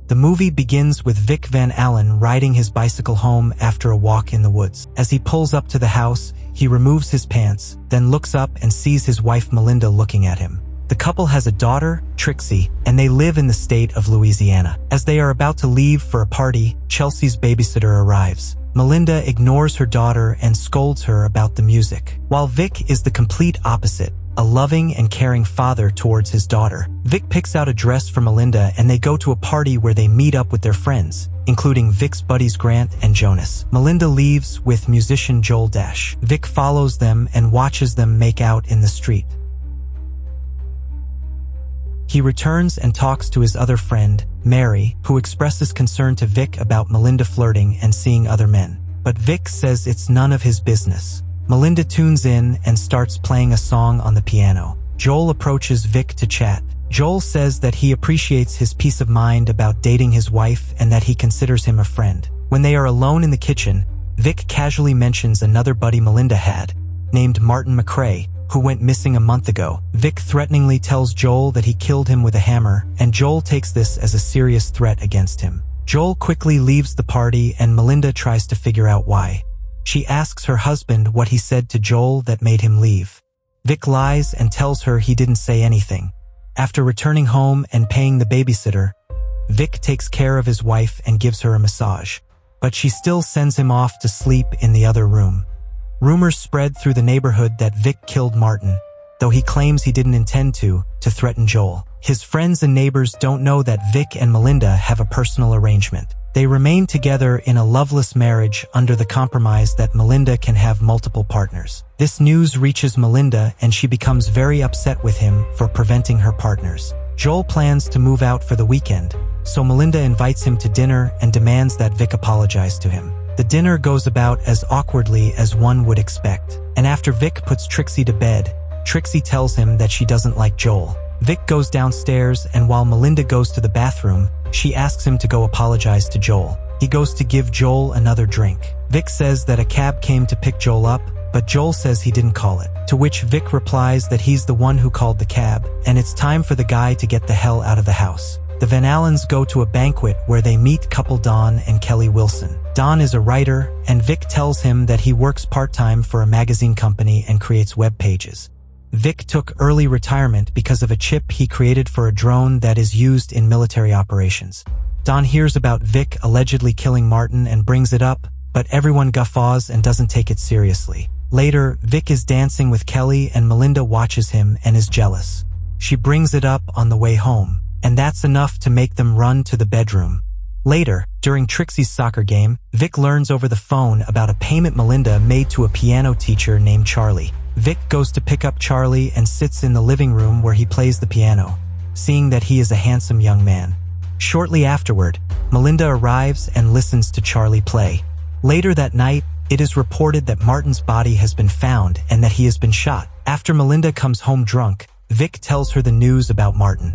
The movie begins with Vic Van Allen riding his bicycle home after a walk in the woods. As he pulls up to the house, he removes his pants, then looks up and sees his wife Melinda looking at him. The couple has a daughter, Trixie, and they live in the state of Louisiana. As they are about to leave for a party, Chelsea's babysitter arrives. Melinda ignores her daughter and scolds her about the music, while Vic is the complete opposite, a loving and caring father towards his daughter. Vic picks out a dress for Melinda and they go to a party where they meet up with their friends, including Vic's buddies Grant and Jonas. Melinda leaves with musician Joel Dash. Vic follows them and watches them make out in the street. He returns and talks to his other friend, Mary, who expresses concern to Vic about Melinda flirting and seeing other men. But Vic says it's none of his business. Melinda tunes in and starts playing a song on the piano. Joel approaches Vic to chat. Joel says that he appreciates his peace of mind about dating his wife and that he considers him a friend. When they are alone in the kitchen, Vic casually mentions another buddy Melinda had, named Martin McCrae, who went missing a month ago. Vic threateningly tells Joel that he killed him with a hammer, and Joel takes this as a serious threat against him. Joel quickly leaves the party and Melinda tries to figure out why. She asks her husband what he said to Joel that made him leave. Vic lies and tells her he didn't say anything. After returning home and paying the babysitter, Vic takes care of his wife and gives her a massage, but she still sends him off to sleep in the other room. Rumors spread through the neighborhood that Vic killed Martin, though he claims he didn't intend to threaten Joel. His friends and neighbors don't know that Vic and Melinda have a personal arrangement. They remain together in a loveless marriage under the compromise that Melinda can have multiple partners. This news reaches Melinda and she becomes very upset with him for preventing her partners. Joel plans to move out for the weekend, so Melinda invites him to dinner and demands that Vic apologize to him. The dinner goes about as awkwardly as one would expect, and after Vic puts Trixie to bed, Trixie tells him that she doesn't like Joel. Vic goes downstairs, and while Melinda goes to the bathroom, she asks him to go apologize to Joel. He goes to give Joel another drink. Vic says that a cab came to pick Joel up, but Joel says he didn't call it, to which Vic replies that he's the one who called the cab, and it's time for the guy to get the hell out of the house. The Van Allens go to a banquet where they meet couple Don and Kelly Wilson. Don is a writer, and Vic tells him that he works part-time for a magazine company and creates web pages. Vic took early retirement because of a chip he created for a drone that is used in military operations. Don hears about Vic allegedly killing Martin and brings it up, but everyone guffaws and doesn't take it seriously. Later, Vic is dancing with Kelly and Melinda watches him and is jealous. She brings it up on the way home, and that's enough to make them run to the bedroom. Later, during Trixie's soccer game, Vic learns over the phone about a payment Melinda made to a piano teacher named Charlie. Vic goes to pick up Charlie and sits in the living room where he plays the piano, seeing that he is a handsome young man. Shortly afterward, Melinda arrives and listens to Charlie play. Later that night, it is reported that Martin's body has been found and that he has been shot. After Melinda comes home drunk, Vic tells her the news about Martin.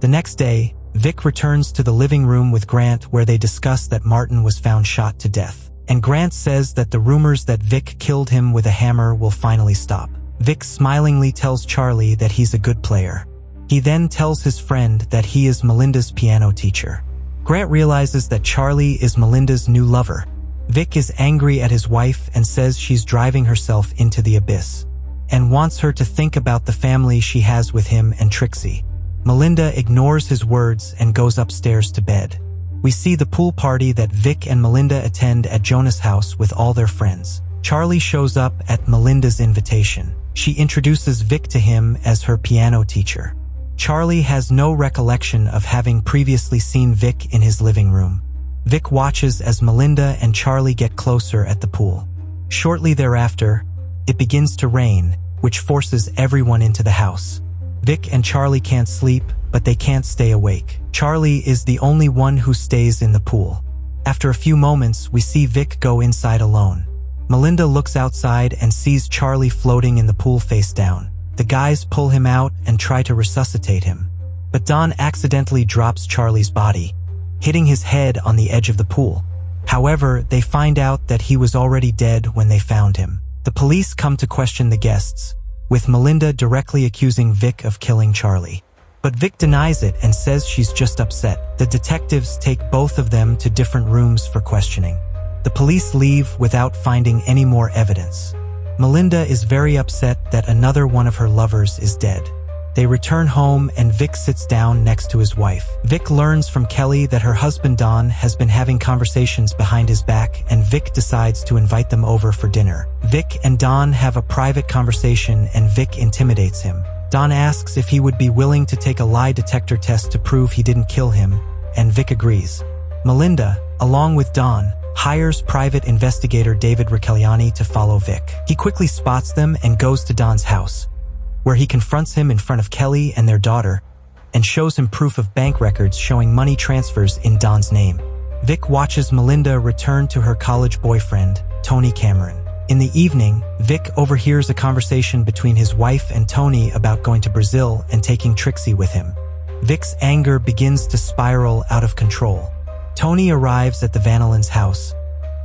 The next day, Vic returns to the living room with Grant where they discuss that Martin was found shot to death. And Grant says that the rumors that Vic killed him with a hammer will finally stop. Vic smilingly tells Charlie that he's a good player. He then tells his friend that he is Melinda's piano teacher. Grant realizes that Charlie is Melinda's new lover. Vic is angry at his wife and says she's driving herself into the abyss, and wants her to think about the family she has with him and Trixie. Melinda ignores his words and goes upstairs to bed. We see the pool party that Vic and Melinda attend at Jonas' house with all their friends. Charlie shows up at Melinda's invitation. She introduces Vic to him as her piano teacher. Charlie has no recollection of having previously seen Vic in his living room. Vic watches as Melinda and Charlie get closer at the pool. Shortly thereafter, it begins to rain, which forces everyone into the house. Vic and Charlie can't sleep, but they can't stay awake. Charlie is the only one who stays in the pool. After a few moments, we see Vic go inside alone. Melinda looks outside and sees Charlie floating in the pool face down. The guys pull him out and try to resuscitate him, but Don accidentally drops Charlie's body, hitting his head on the edge of the pool. However, they find out that he was already dead when they found him. The police come to question the guests, with Melinda directly accusing Vic of killing Charlie. But Vic denies it and says she's just upset. The detectives take both of them to different rooms for questioning. The police leave without finding any more evidence. Melinda is very upset that another one of her lovers is dead. They return home and Vic sits down next to his wife. Vic learns from Kelly that her husband Don has been having conversations behind his back, and Vic decides to invite them over for dinner. Vic and Don have a private conversation and Vic intimidates him. Don asks if he would be willing to take a lie detector test to prove he didn't kill him, and Vic agrees. Melinda, along with Don, hires private investigator David Ricciani to follow Vic. He quickly spots them and goes to Don's house, where he confronts him in front of Kelly and their daughter and shows him proof of bank records showing money transfers in Don's name. Vic watches Melinda return to her college boyfriend, Tony Cameron. In the evening, Vic overhears a conversation between his wife and Tony about going to Brazil and taking Trixie with him. Vic's anger begins to spiral out of control. Tony arrives at the Vanillins' house,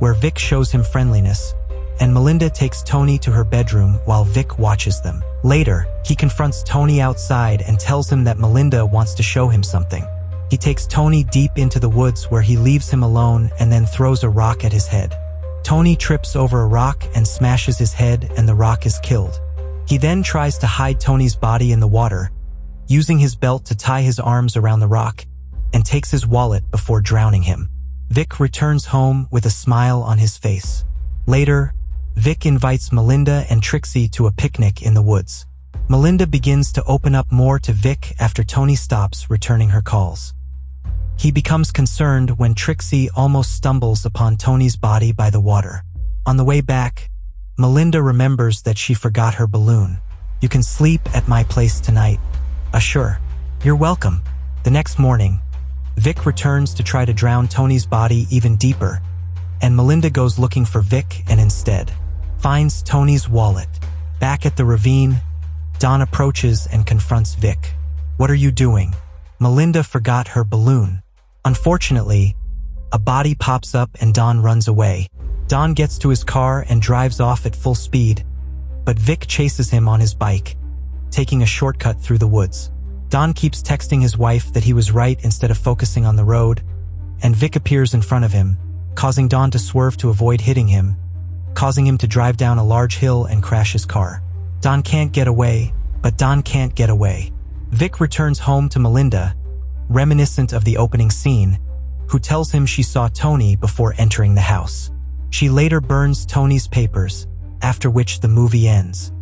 where Vic shows him friendliness, and Melinda takes Tony to her bedroom while Vic watches them. Later, he confronts Tony outside and tells him that Melinda wants to show him something. He takes Tony deep into the woods where he leaves him alone and then throws a rock at his head. Tony trips over a rock and smashes his head, and the rock is killed. He then tries to hide Tony's body in the water, using his belt to tie his arms around the rock, and takes his wallet before drowning him. Vic returns home with a smile on his face. Later, Vic invites Melinda and Trixie to a picnic in the woods. Melinda begins to open up more to Vic after Tony stops returning her calls. He becomes concerned when Trixie almost stumbles upon Tony's body by the water. On the way back, Melinda remembers that she forgot her balloon. "You can sleep at my place tonight." "Sure. You're welcome." The next morning, Vic returns to try to drown Tony's body even deeper, and Melinda goes looking for Vic and instead finds Tony's wallet. Back at the ravine, Don approaches and confronts Vic. "What are you doing?" Melinda forgot her balloon. Unfortunately, a body pops up and Don runs away. Don gets to his car and drives off at full speed, but Vic chases him on his bike, taking a shortcut through the woods. Don keeps texting his wife that he was right instead of focusing on the road, and Vic appears in front of him, causing Don to swerve to avoid hitting him, causing him to drive down a large hill and crash his car. Don can't get away, but Don can't get away. Vic returns home to Melinda, reminiscent of the opening scene, who tells him she saw Tony before entering the house. She later burns Tony's papers, after which the movie ends.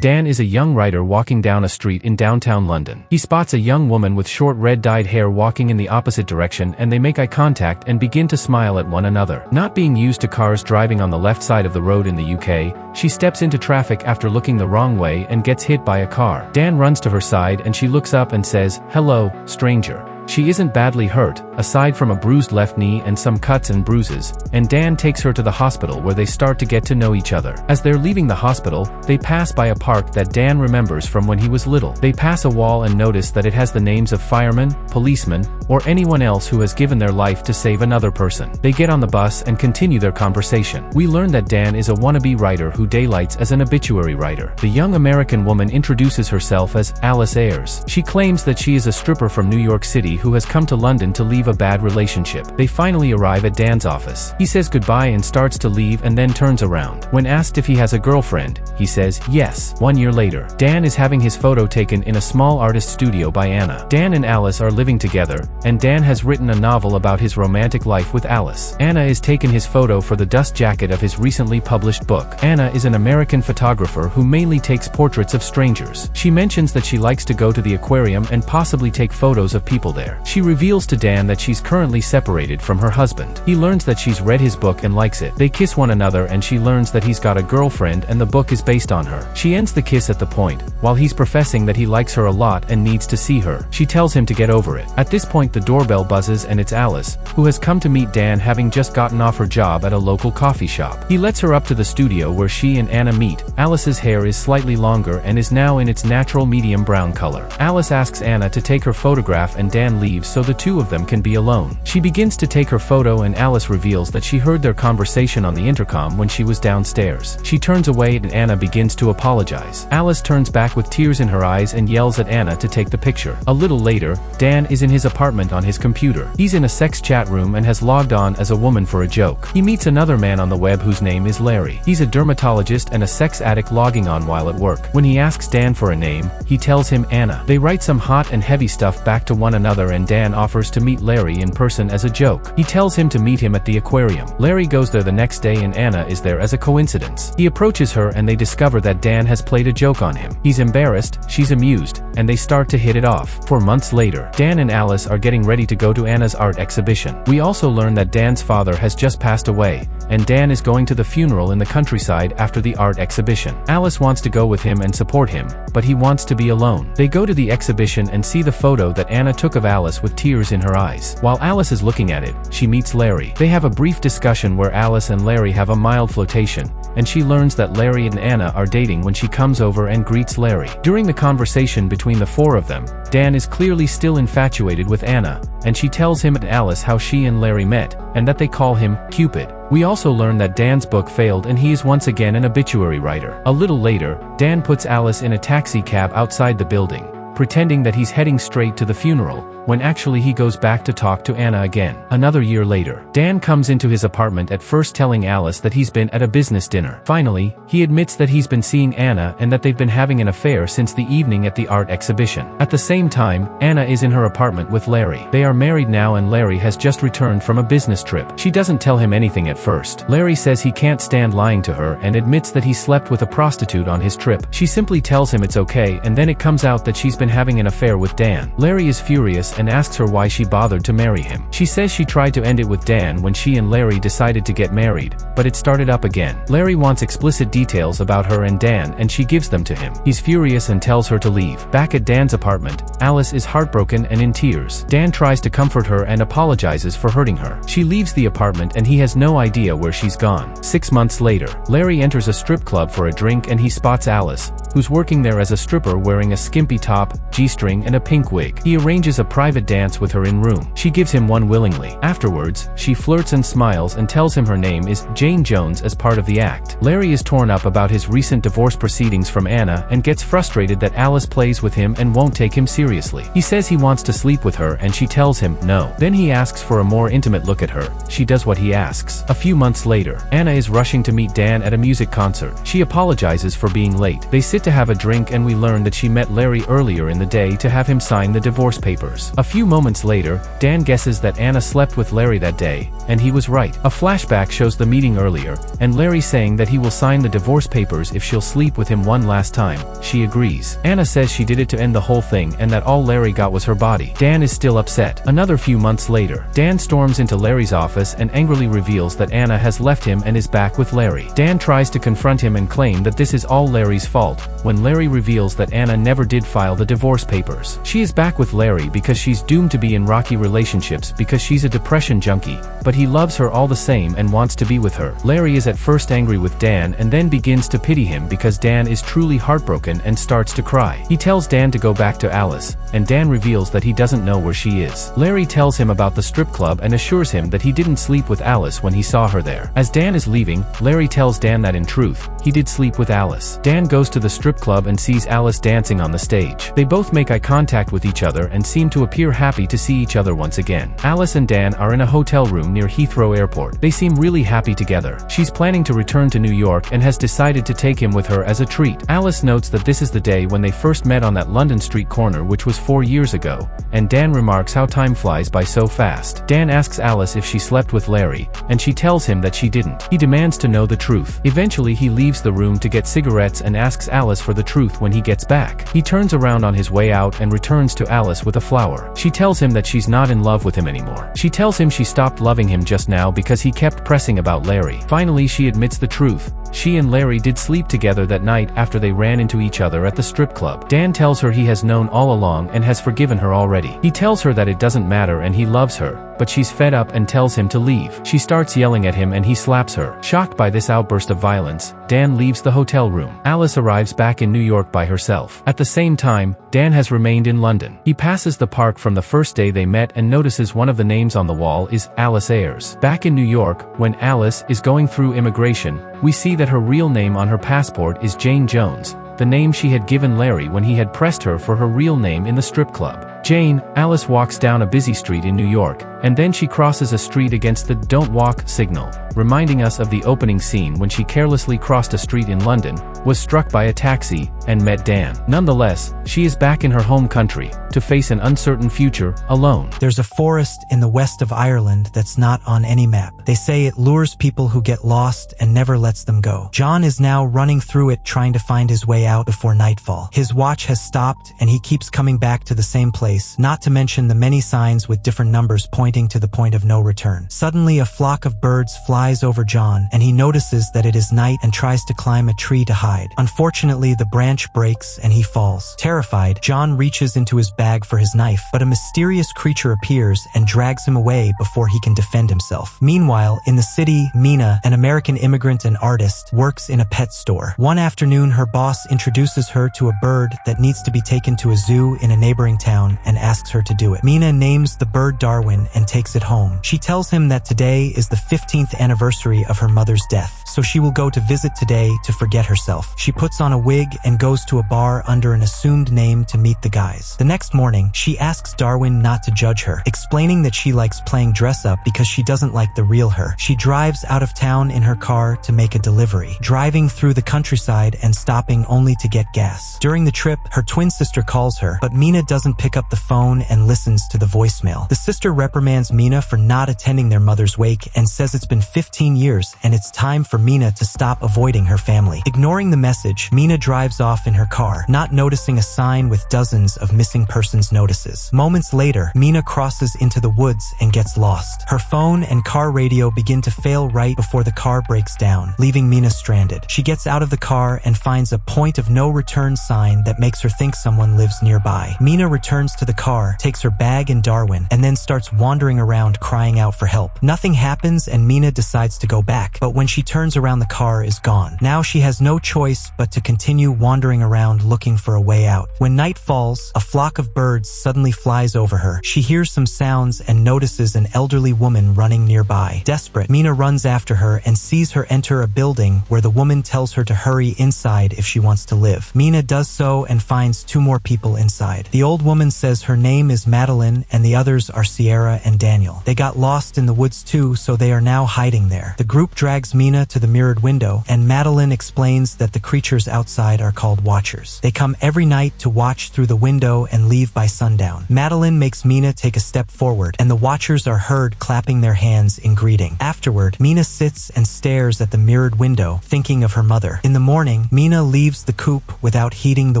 Dan is a young writer walking down a street in downtown London. He spots a young woman with short red-dyed hair walking in the opposite direction, and they make eye contact and begin to smile at one another. Not being used to cars driving on the left side of the road in the UK, she steps into traffic after looking the wrong way and gets hit by a car. Dan runs to her side and she looks up and says, "Hello, stranger." She isn't badly hurt, aside from a bruised left knee and some cuts and bruises, and Dan takes her to the hospital where they start to get to know each other. As they're leaving the hospital, they pass by a park that Dan remembers from when he was little. They pass a wall and notice that it has the names of firemen, policemen, or anyone else who has given their life to save another person. They get on the bus and continue their conversation. We learn that Dan is a wannabe writer who daylights as an obituary writer. The young American woman introduces herself as Alice Ayers. She claims that she is a stripper from New York City who has come to London to leave a bad relationship. They finally arrive at Dan's office. He says goodbye and starts to leave and then turns around. When asked if he has a girlfriend, he says yes. 1 year later, Dan is having his photo taken in a small artist studio by Anna. Dan and Alice are living together, and Dan has written a novel about his romantic life with Alice. Anna is taking his photo for the dust jacket of his recently published book. Anna is an American photographer who mainly takes portraits of strangers. She mentions that she likes to go to the aquarium and possibly take photos of people there. She reveals to Dan that she's currently separated from her husband. He learns that she's read his book and likes it. They kiss one another and she learns that he's got a girlfriend and the book is based on her. She ends the kiss at the point, while he's professing that he likes her a lot and needs to see her. She tells him to get over it. At this point the doorbell buzzes and it's Alice, who has come to meet Dan having just gotten off her job at a local coffee shop. He lets her up to the studio where she and Anna meet. Alice's hair is slightly longer and is now in its natural medium brown color. Alice asks Anna to take her photograph and Dan leaves so the two of them can be alone. She begins to take her photo and Alice reveals that she heard their conversation on the intercom when she was downstairs. She turns away and Anna begins to apologize. Alice turns back with tears in her eyes and yells at Anna to take the picture. A little later, Dan is in his apartment on his computer. He's in a sex chat room and has logged on as a woman for a joke. He meets another man on the web whose name is Larry. He's a dermatologist and a sex addict logging on while at work. When he asks Dan for a name, he tells him Anna. They write some hot and heavy stuff back to one another and Dan offers to meet Larry in person as a joke. He tells him to meet him at the aquarium. Larry goes there the next day and Anna is there as a coincidence. He approaches her and they discover that Dan has played a joke on him. He's embarrassed, she's amused, and they start to hit it off. 4 months later, Dan and Alice are getting ready to go to Anna's art exhibition. We also learn that Dan's father has just passed away, and Dan is going to the funeral in the countryside after the art exhibition. Alice wants to go with him and support him, but he wants to be alone. They go to the exhibition and see the photo that Anna took of Alice with tears in her eyes. While Alice is looking at it, she meets Larry. They have a brief discussion where Alice and Larry have a mild flirtation, and she learns that Larry and Anna are dating when she comes over and greets Larry. During the conversation between the four of them, Dan is clearly still infatuated with Anna, and she tells him and Alice how she and Larry met, and that they call him Cupid. We also learn that Dan's book failed and he is once again an obituary writer. A little later, Dan puts Alice in a taxi cab outside the building, pretending that he's heading straight to the funeral, when actually he goes back to talk to Anna again. Another year later, Dan comes into his apartment at first telling Alice that he's been at a business dinner. Finally, he admits that he's been seeing Anna and that they've been having an affair since the evening at the art exhibition. At the same time, Anna is in her apartment with Larry. They are married now and Larry has just returned from a business trip. She doesn't tell him anything at first. Larry says he can't stand lying to her and admits that he slept with a prostitute on his trip. She simply tells him it's okay and then it comes out that she's been having an affair with Dan. Larry is furious and asks her why she bothered to marry him. She says she tried to end it with Dan when she and Larry decided to get married, but it started up again. Larry wants explicit details about her and Dan and she gives them to him. He's furious and tells her to leave. Back at Dan's apartment, Alice is heartbroken and in tears. Dan tries to comfort her and apologizes for hurting her. She leaves the apartment and he has no idea where she's gone. 6 months later, Larry enters a strip club for a drink and he spots Alice, who's working there as a stripper wearing a skimpy top, G-string and a pink wig. He arranges a private dance with her in room. She gives him one willingly. Afterwards, she flirts and smiles and tells him her name is Jane Jones as part of the act. Larry is torn up about his recent divorce proceedings from Anna and gets frustrated that Alice plays with him and won't take him seriously. He says he wants to sleep with her and she tells him no. Then he asks for a more intimate look at her. She does what he asks. A few months later, Anna is rushing to meet Dan at a music concert. She apologizes for being late. They sit to have a drink and we learn that she met Larry earlier in the day to have him sign the divorce papers. A few moments later, Dan guesses that Anna slept with Larry that day, and he was right. A flashback shows the meeting earlier, and Larry saying that he will sign the divorce papers if she'll sleep with him one last time. She agrees. Anna says she did it to end the whole thing and that all Larry got was her body. Dan is still upset. Another few months later, Dan storms into Larry's office and angrily reveals that Anna has left him and is back with Larry. Dan tries to confront him and claim that this is all Larry's fault, when Larry reveals that Anna never did file the divorce papers. She is back with Larry because she's doomed to be in rocky relationships because she's a depression junkie, but he loves her all the same and wants to be with her. Larry is at first angry with Dan and then begins to pity him because Dan is truly heartbroken and starts to cry. He tells Dan to go back to Alice, and Dan reveals that he doesn't know where she is. Larry tells him about the strip club and assures him that he didn't sleep with Alice when he saw her there. As Dan is leaving, Larry tells Dan that in truth, he did sleep with Alice. Dan goes to the strip club and sees Alice dancing on the stage. They both make eye contact with each other and seem to appear happy to see each other once again. Alice and Dan are in a hotel room near Heathrow Airport. They seem really happy together. She's planning to return to New York and has decided to take him with her as a treat. Alice notes that this is the day when they first met on that London Street corner, which was 4 years ago, and Dan remarks how time flies by so fast. Dan asks Alice if she slept with Larry, and she tells him that she didn't. He demands to know the truth. Eventually he leaves the room to get cigarettes and asks Alice for the truth when he gets back. He turns around on his way out and returns to Alice with a flower. She tells him that she's not in love with him anymore. She tells him she stopped loving him just now because he kept pressing about Larry. Finally she admits the truth. she and Larry did sleep together that night after they ran into each other at the strip club. Dan tells her he has known all along and has forgiven her already. He tells her that it doesn't matter and he loves her, but she's fed up and tells him to leave. She starts yelling at him and he slaps her. Shocked by this outburst of violence, Dan leaves the hotel room. Alice arrives back in New York by herself. At the same time, Dan has remained in London. He passes the park from the first day they met and notices one of the names on the wall is Alice Ayres. Back in New York, when Alice is going through immigration, we see that her real name on her passport is Jane Jones, the name she had given Larry when he had pressed her for her real name in the strip club. Jane, Alice walks down a busy street in New York, and then she crosses a street against the "Don't Walk" signal, reminding us of the opening scene when she carelessly crossed a street in London, was struck by a taxi, and met Dan. Nonetheless, she is back in her home country, to face an uncertain future, alone. There's a forest in the west of Ireland that's not on any map. They say it lures people who get lost and never lets them go. John is now running through it trying to find his way out before nightfall. His watch has stopped and he keeps coming back to the same place, not to mention the many signs with different numbers pointing to the point of no return. Suddenly a flock of birds flies over John and he notices that it is night and tries to climb a tree to hide. Unfortunately, the branch breaks and he falls. Terrified, John reaches into his bag for his knife, but a mysterious creature appears and drags him away before he can defend himself. Meanwhile, in the city, Mina, an American immigrant and artist, works in a pet store. One afternoon, her boss introduces her to a bird that needs to be taken to a zoo in a neighboring town and asks her to do it. Mina names the bird Darwin and takes it home. She tells him that today is the 15th anniversary of her mother's death, so she will go to visit today to forget herself. She puts on a wig and goes to a bar under an assumed name to meet the guys. The next morning, she asks Darwin not to judge her, explaining that she likes playing dress-up because she doesn't like the real her. She drives out of town in her car to make a delivery, driving through the countryside and stopping only to get gas. During the trip, her twin sister calls her, but Mina doesn't pick up the phone and listens to the voicemail. The sister reprimands Mina for not attending their mother's wake and says it's been 15 years and it's time for Mina to stop avoiding her family. Ignoring the message, Mina drives off in her car, not noticing a sign with dozens of missing persons notices. Moments later, Mina crosses into the woods and gets lost. Her phone and car radio begin to fail right before the car breaks down, leaving Mina stranded. She gets out of the car and finds a point of no return sign that makes her think someone lives nearby. Mina returns to the car, takes her bag and Darwin, and then starts wandering around crying out for help. Nothing happens and Mina decides to go back, but when she turns around, the car is gone. Now she has no choice but to continue wandering around looking for a way out. When night falls, a flock of birds suddenly flies over her. She hears some sounds and notices an elderly woman running nearby. Desperate, Mina runs after her and sees her enter a building where the woman tells her to hurry inside if she wants to live. Mina does so and finds two more people inside. The old woman says her name is Madeline and the others are Sierra and Daniel. They got lost in the woods too, so they are now hiding there. The group drags Mina to the mirrored window and Madeline explains that the creatures outside are called Watchers. They come every night to watch through the window and leave by sundown. Madeline makes Mina take a step forward and the Watchers are heard clapping their hands in greeting. Afterward, Mina sits and stares at the mirrored window, thinking of her mother. In the morning, Mina leaves the coop without heeding the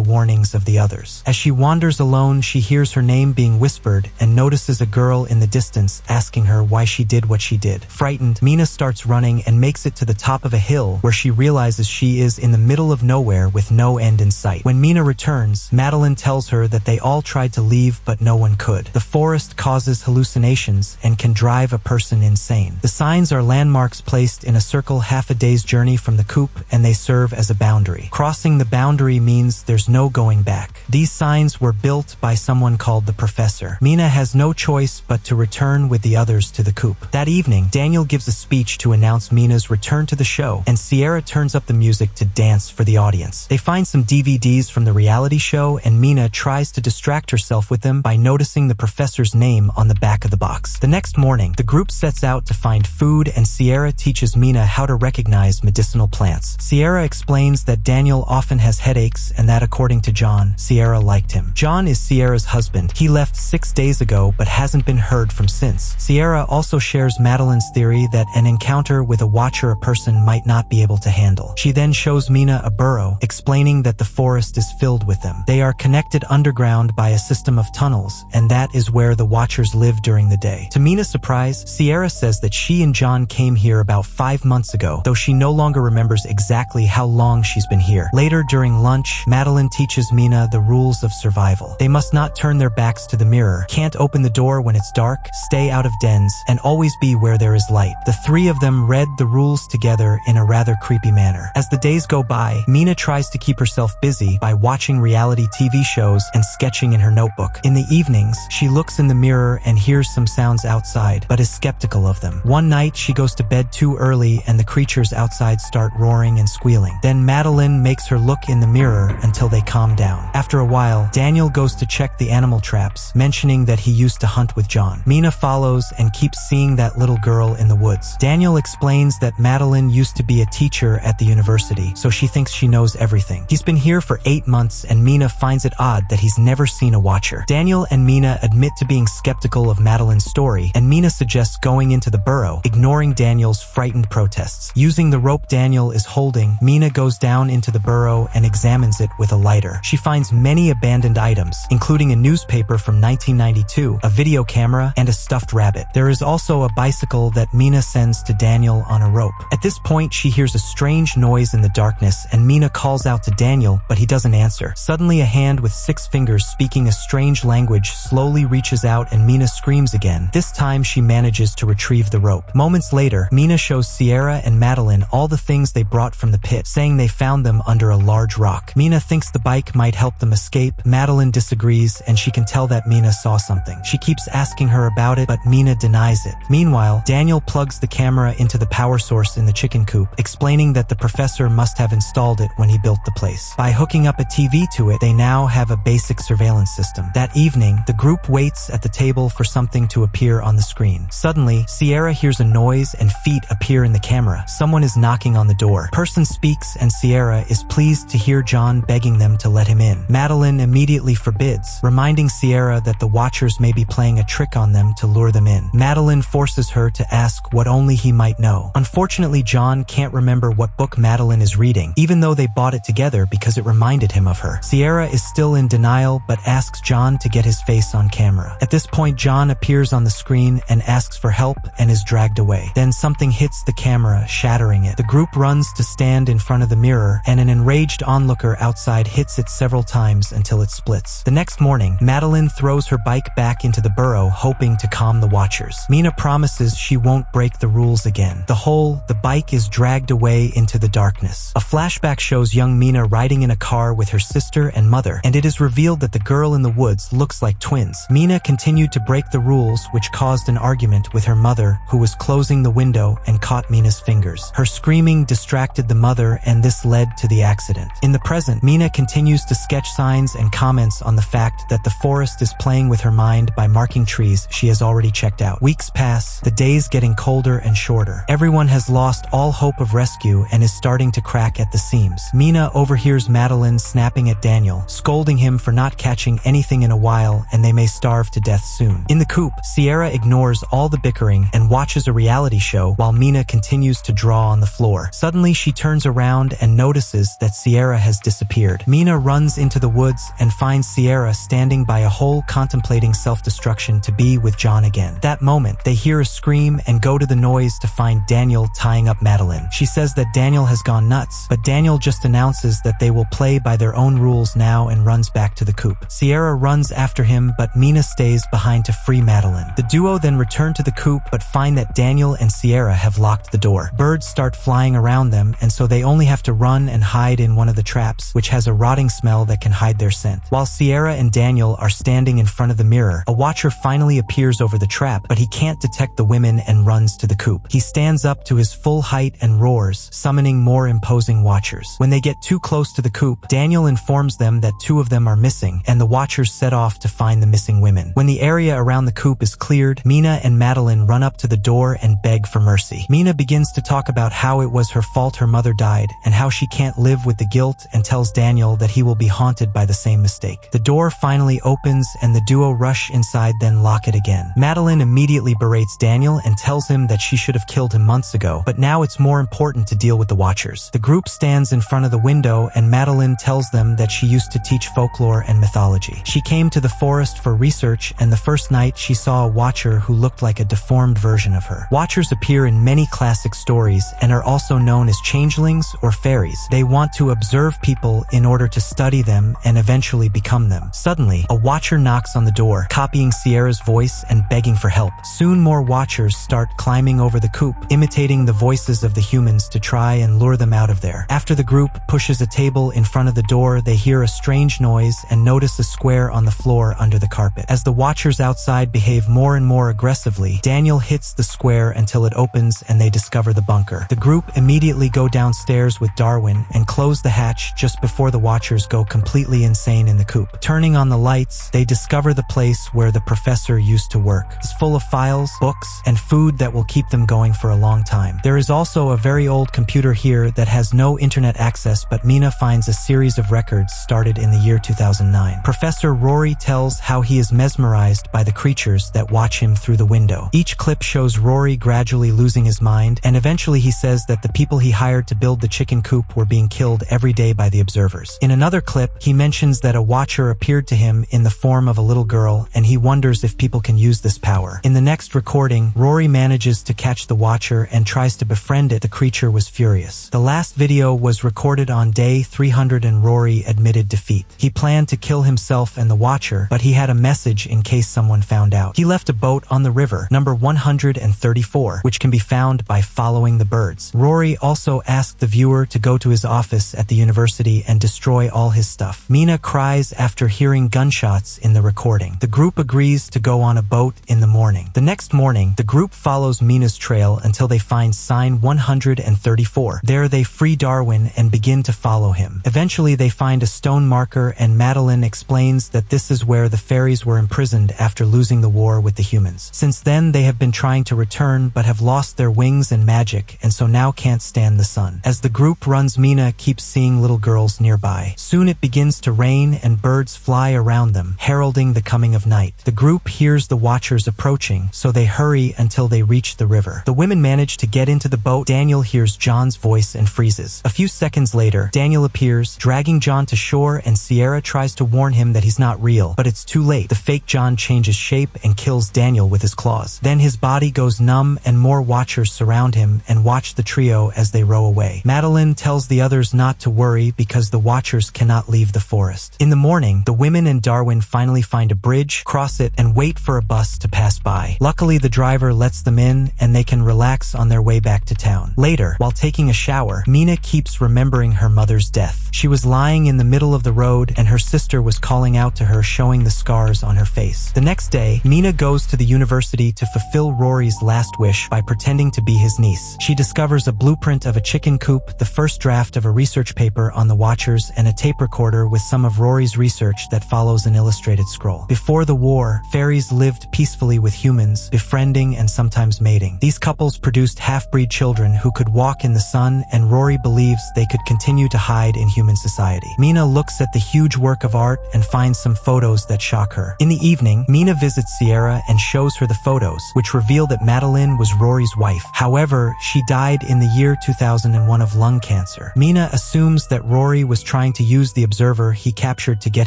warnings of the others. As she wanders alone, she hears her name being whispered and notices a girl in the distance asking her why she did what she did. Frightened, Mina starts running and makes it to the top of a hill where she realizes she is in the middle of nowhere with no end in sight. When Mina returns, Madeline tells her that they all tried to leave but no one could. The forest causes hallucinations and can drive a person insane. The signs are landmarks placed in a circle half a day's journey from the coop and they serve as a boundary. Crossing the boundary means there's no going back. These signs were built by someone called the Professor. Mina has no choice but to return with the others to the coop. That evening, Daniel gives a speech to announce Mina's return to the show and Sierra turns up the music to dance for the audience. They find some DVDs from the reality show and Mina tries to distract herself with them by noticing the professor's name on the back of the box. The next morning, the group sets out to find food and Sierra teaches Mina how to recognize medicinal plants. Sierra explains that Daniel often has headaches and that according to John, Sierra liked him. John is Sierra's husband. He left 6 days ago but hasn't been heard from since. Sierra also shares Madeline's theory that an encounter with a watcher a person might not be able to handle. She then shows Mina a burrow, explaining that the forest is filled with them. They are connected underground by a system of tunnels, and that is where the watchers live during the day. To Mina's surprise, Sierra says that she and John came here about 5 months ago, though she no longer remembers exactly how long she's been here. Later during lunch, Madeline teaches Mina the rules of survival. They must not turn their backs to the mirror, can't open the door when it's dark, stay out of dens, and always be where there is light. The three of them read the rules together in a rather creepy manner. As the days go by, Mina tries to keep herself busy by watching reality TV shows and sketching in her notebook. In the evenings, she looks in the mirror and hears some sounds outside, but is skeptical of them. One night, she goes to bed too early and the creatures outside start roaring and squealing. Then Madeline makes her look in the mirror until they calm down. After a while, Daniel goes to check the animal traps, mentioning that he used to hunt with John. Mina follows and keeps seeing that little girl in the woods. Daniel explains that Madeline used to be a teacher at the university, so she thinks she knows everything. He's been here for 8 months and Mina finds it odd that he's never seen a watcher. Daniel and Mina admit to being skeptical of Madeline's story, and Mina suggests going into the burrow, ignoring Daniel's frightened protests. Using the rope Daniel is holding, Mina goes down into the burrow and examines it with a lighter. She finds many abandoned items, including a newspaper from 1992, a video camera, and a stuffed rabbit. There is also a bicycle that Mina sends to Daniel on a rope. At this point, she hears a strange noise in the darkness, and Mina calls out to Daniel, but he doesn't answer. Suddenly, a hand with 6 fingers speaking a strange language slowly reaches out and Mina screams again. This time, she manages to retrieve the rope. Moments later, Mina shows Sierra and Madeline all the things they brought from the pit, saying they found them under a large rock. Mina thinks the bike might help them escape. Madeline disagrees, and she can tell that Mina saw something. She keeps asking her about it, but Mina denies it. Meanwhile, Daniel plugs the camera into the power source in the chicken coop, explaining that the professor must have installed it when he built the place. By hooking up a TV to it, they now have a basic surveillance system. That evening, the group waits at the table for something to appear on the screen. Suddenly, Sierra hears a noise and feet appear in the camera. Someone is knocking on the door. Person speaks and Sierra is pleased to hear John begging them to let him in. Madeline immediately forbids, reminding Sierra that the watchers may be playing a trick on them to lure them in. Madeline forces her to ask what only he might know. Unfortunately, John can't remember what book Madeline is reading, even though they bought it together because it reminded him of her. Sierra is still in denial but asks John to get his face on camera. At this point, John appears on the screen and asks for help and is dragged away. Then something hits the camera, shattering it. The group runs to stand in front of the mirror, and an enraged onlooker outside hits it several times until it splits. The next morning, Madeline throws her bike back into the burrow, hoping to calm the watchers. Mina promises she won't break the rules again. The bike is dragged away into the darkness. A flashback shows young Mina riding in a car with her sister and mother, and it is revealed that the girl in the woods looks like twins. Mina continued to break the rules, which caused an argument with her mother, who was closing the window and caught Mina's fingers. Her screaming distracted the mother, and this led to the accident. In the present, Mina continues to sketch signs and comments on the fact that the forest is playing with her mind by marking trees she has already checked out. Weeks pass, the days getting colder and shorter. Everyone has lost all hope of rescue and is starting to crack at the seams. Mina overhears Madeline snapping at Daniel, scolding him for not catching anything in a while, and they may starve to death soon. In the coop, Sierra ignores all the bickering and watches a reality show while Mina continues to draw on the floor. Suddenly, she turns around and notices that Sierra has disappeared. Mina runs into the woods and finds Sierra standing by a hole contemplating self-destruction to be with John again. That moment, they hear a scream and go to the noise to find Daniel tying up Madeline. She says that Daniel has gone nuts, but Daniel just announces that they will play by their own rules now and runs back to the coop. Sierra runs after him, but Mina stays behind to free Madeline. The duo then return to the coop but find that Daniel and Sierra have locked the door. Birds start flying around them, and so they only have to run and hide in one of the traps, which has a rotting smell that can hide their scent. While Sierra and Daniel are standing in front of the mirror, a watcher finally appears over the trap, but he can't detect the women and runs to the coop. He stands up to his full height and roars, summoning more imposing watchers. When they get too close to the coop, Daniel informs them that 2 of them are missing, and the watchers set off to find the missing women. When the area around the coop is cleared, Mina and Madeline run up to the door and beg for mercy. Mina begins to talk about how it was her fault her mother died, and how she can't live with the guilt, and tells Daniel that he will be haunted by the same mistake. The door finally finally opens and the duo rush inside, then lock it again. Madeline immediately berates Daniel and tells him that she should have killed him months ago, but now it's more important to deal with the Watchers. The group stands in front of the window and Madeline tells them that she used to teach folklore and mythology. She came to the forest for research, and the first night she saw a Watcher who looked like a deformed version of her. Watchers appear in many classic stories and are also known as changelings or fairies. They want to observe people in order to study them and eventually become them. Suddenly, a Watcher knocks on the door, copying Sierra's voice and begging for help. Soon more Watchers start climbing over the coop, imitating the voices of the humans to try and lure them out of there. After the group pushes a table in front of the door, they hear a strange noise and notice a square on the floor under the carpet. As the Watchers outside behave more and more aggressively, Daniel hits the square until it opens and they discover the bunker. The group immediately go downstairs with Darwin and close the hatch just before the Watchers go completely insane in the coop. Turning on the lights, they discover the place where the professor used to work. It's full of files, books, and food that will keep them going for a long time. There is also a very old computer here that has no internet access, but Mina finds a series of records started in the year 2009. Professor Rory tells how he is mesmerized by the creatures that watch him through the window. Each clip shows Rory gradually losing his mind, and eventually he says that the people he hired to build the chicken coop were being killed every day by the observers. In another clip, he mentions that a Watcher appeared to him in the form of a little girl, and he wonders if people can use this power. In the next recording, Rory manages to catch the Watcher and tries to befriend it. The creature was furious. The last video was recorded on day 300 and Rory admitted defeat. He planned to kill himself and the Watcher, but he had a message in case someone found out. He left a boat on the river, number 134, which can be found by following the birds. Rory also asked the viewer to go to his office at the university and destroy all his stuff. Mina cries after hearing gunshots in the recording. The group agrees to go on a boat in the morning. The next morning, the group follows Mina's trail until they find sign 134. There they free Darwin and begin to follow him. Eventually they find a stone marker and Madeline explains that this is where the fairies were imprisoned after losing the war with the humans. Since then they have been trying to return but have lost their wings and magic, and so now can't stand the sun. As the group runs, Mina keeps seeing little girls nearby. Soon it begins to rain and birds fly around them, heralding the coming of night. The group hears the Watchers approaching, so they hurry until they reach the river. The women manage to get into the boat. Daniel hears John's voice and freezes. A few seconds later, Daniel appears, dragging John to shore, and Sierra tries to warn him that he's not real, but it's too late. The fake John changes shape and kills Daniel with his claws. Then his body goes numb and more Watchers surround him and watch the trio as they row away. Madeline tells the others not to worry because the Watchers cannot leave the forest. In the morning, the women and Darwin finally find a bridge, cross it, and wait for a bus to pass by. Luckily, the driver lets them in and they can relax on their way back to town. Later, while taking a shower, Mina keeps remembering her mother's death. She was lying in the middle of the road and her sister was calling out to her, showing the scars on her face. The next day, Mina goes to the university to fulfill Rory's last wish by pretending to be his niece. She discovers a blueprint of a chicken coop, the first draft of a research paper on the Watchers, and a tape recorder with some of Rory's research that follows an illustrated scroll. Before the war, fairies lived peacefully with humans, befriending and sometimes mating. These couples produced half-breed children who could walk in the sun, and Rory believes they could continue to hide in human society. Mina looks at the huge work of art and finds some photos that shock her. In the evening, Mina visits Sierra and shows her the photos, which reveal that Madeline was Rory's wife. However, she died in the year 2001 of lung cancer. Mina assumes that Rory was trying to use the observer he captured to get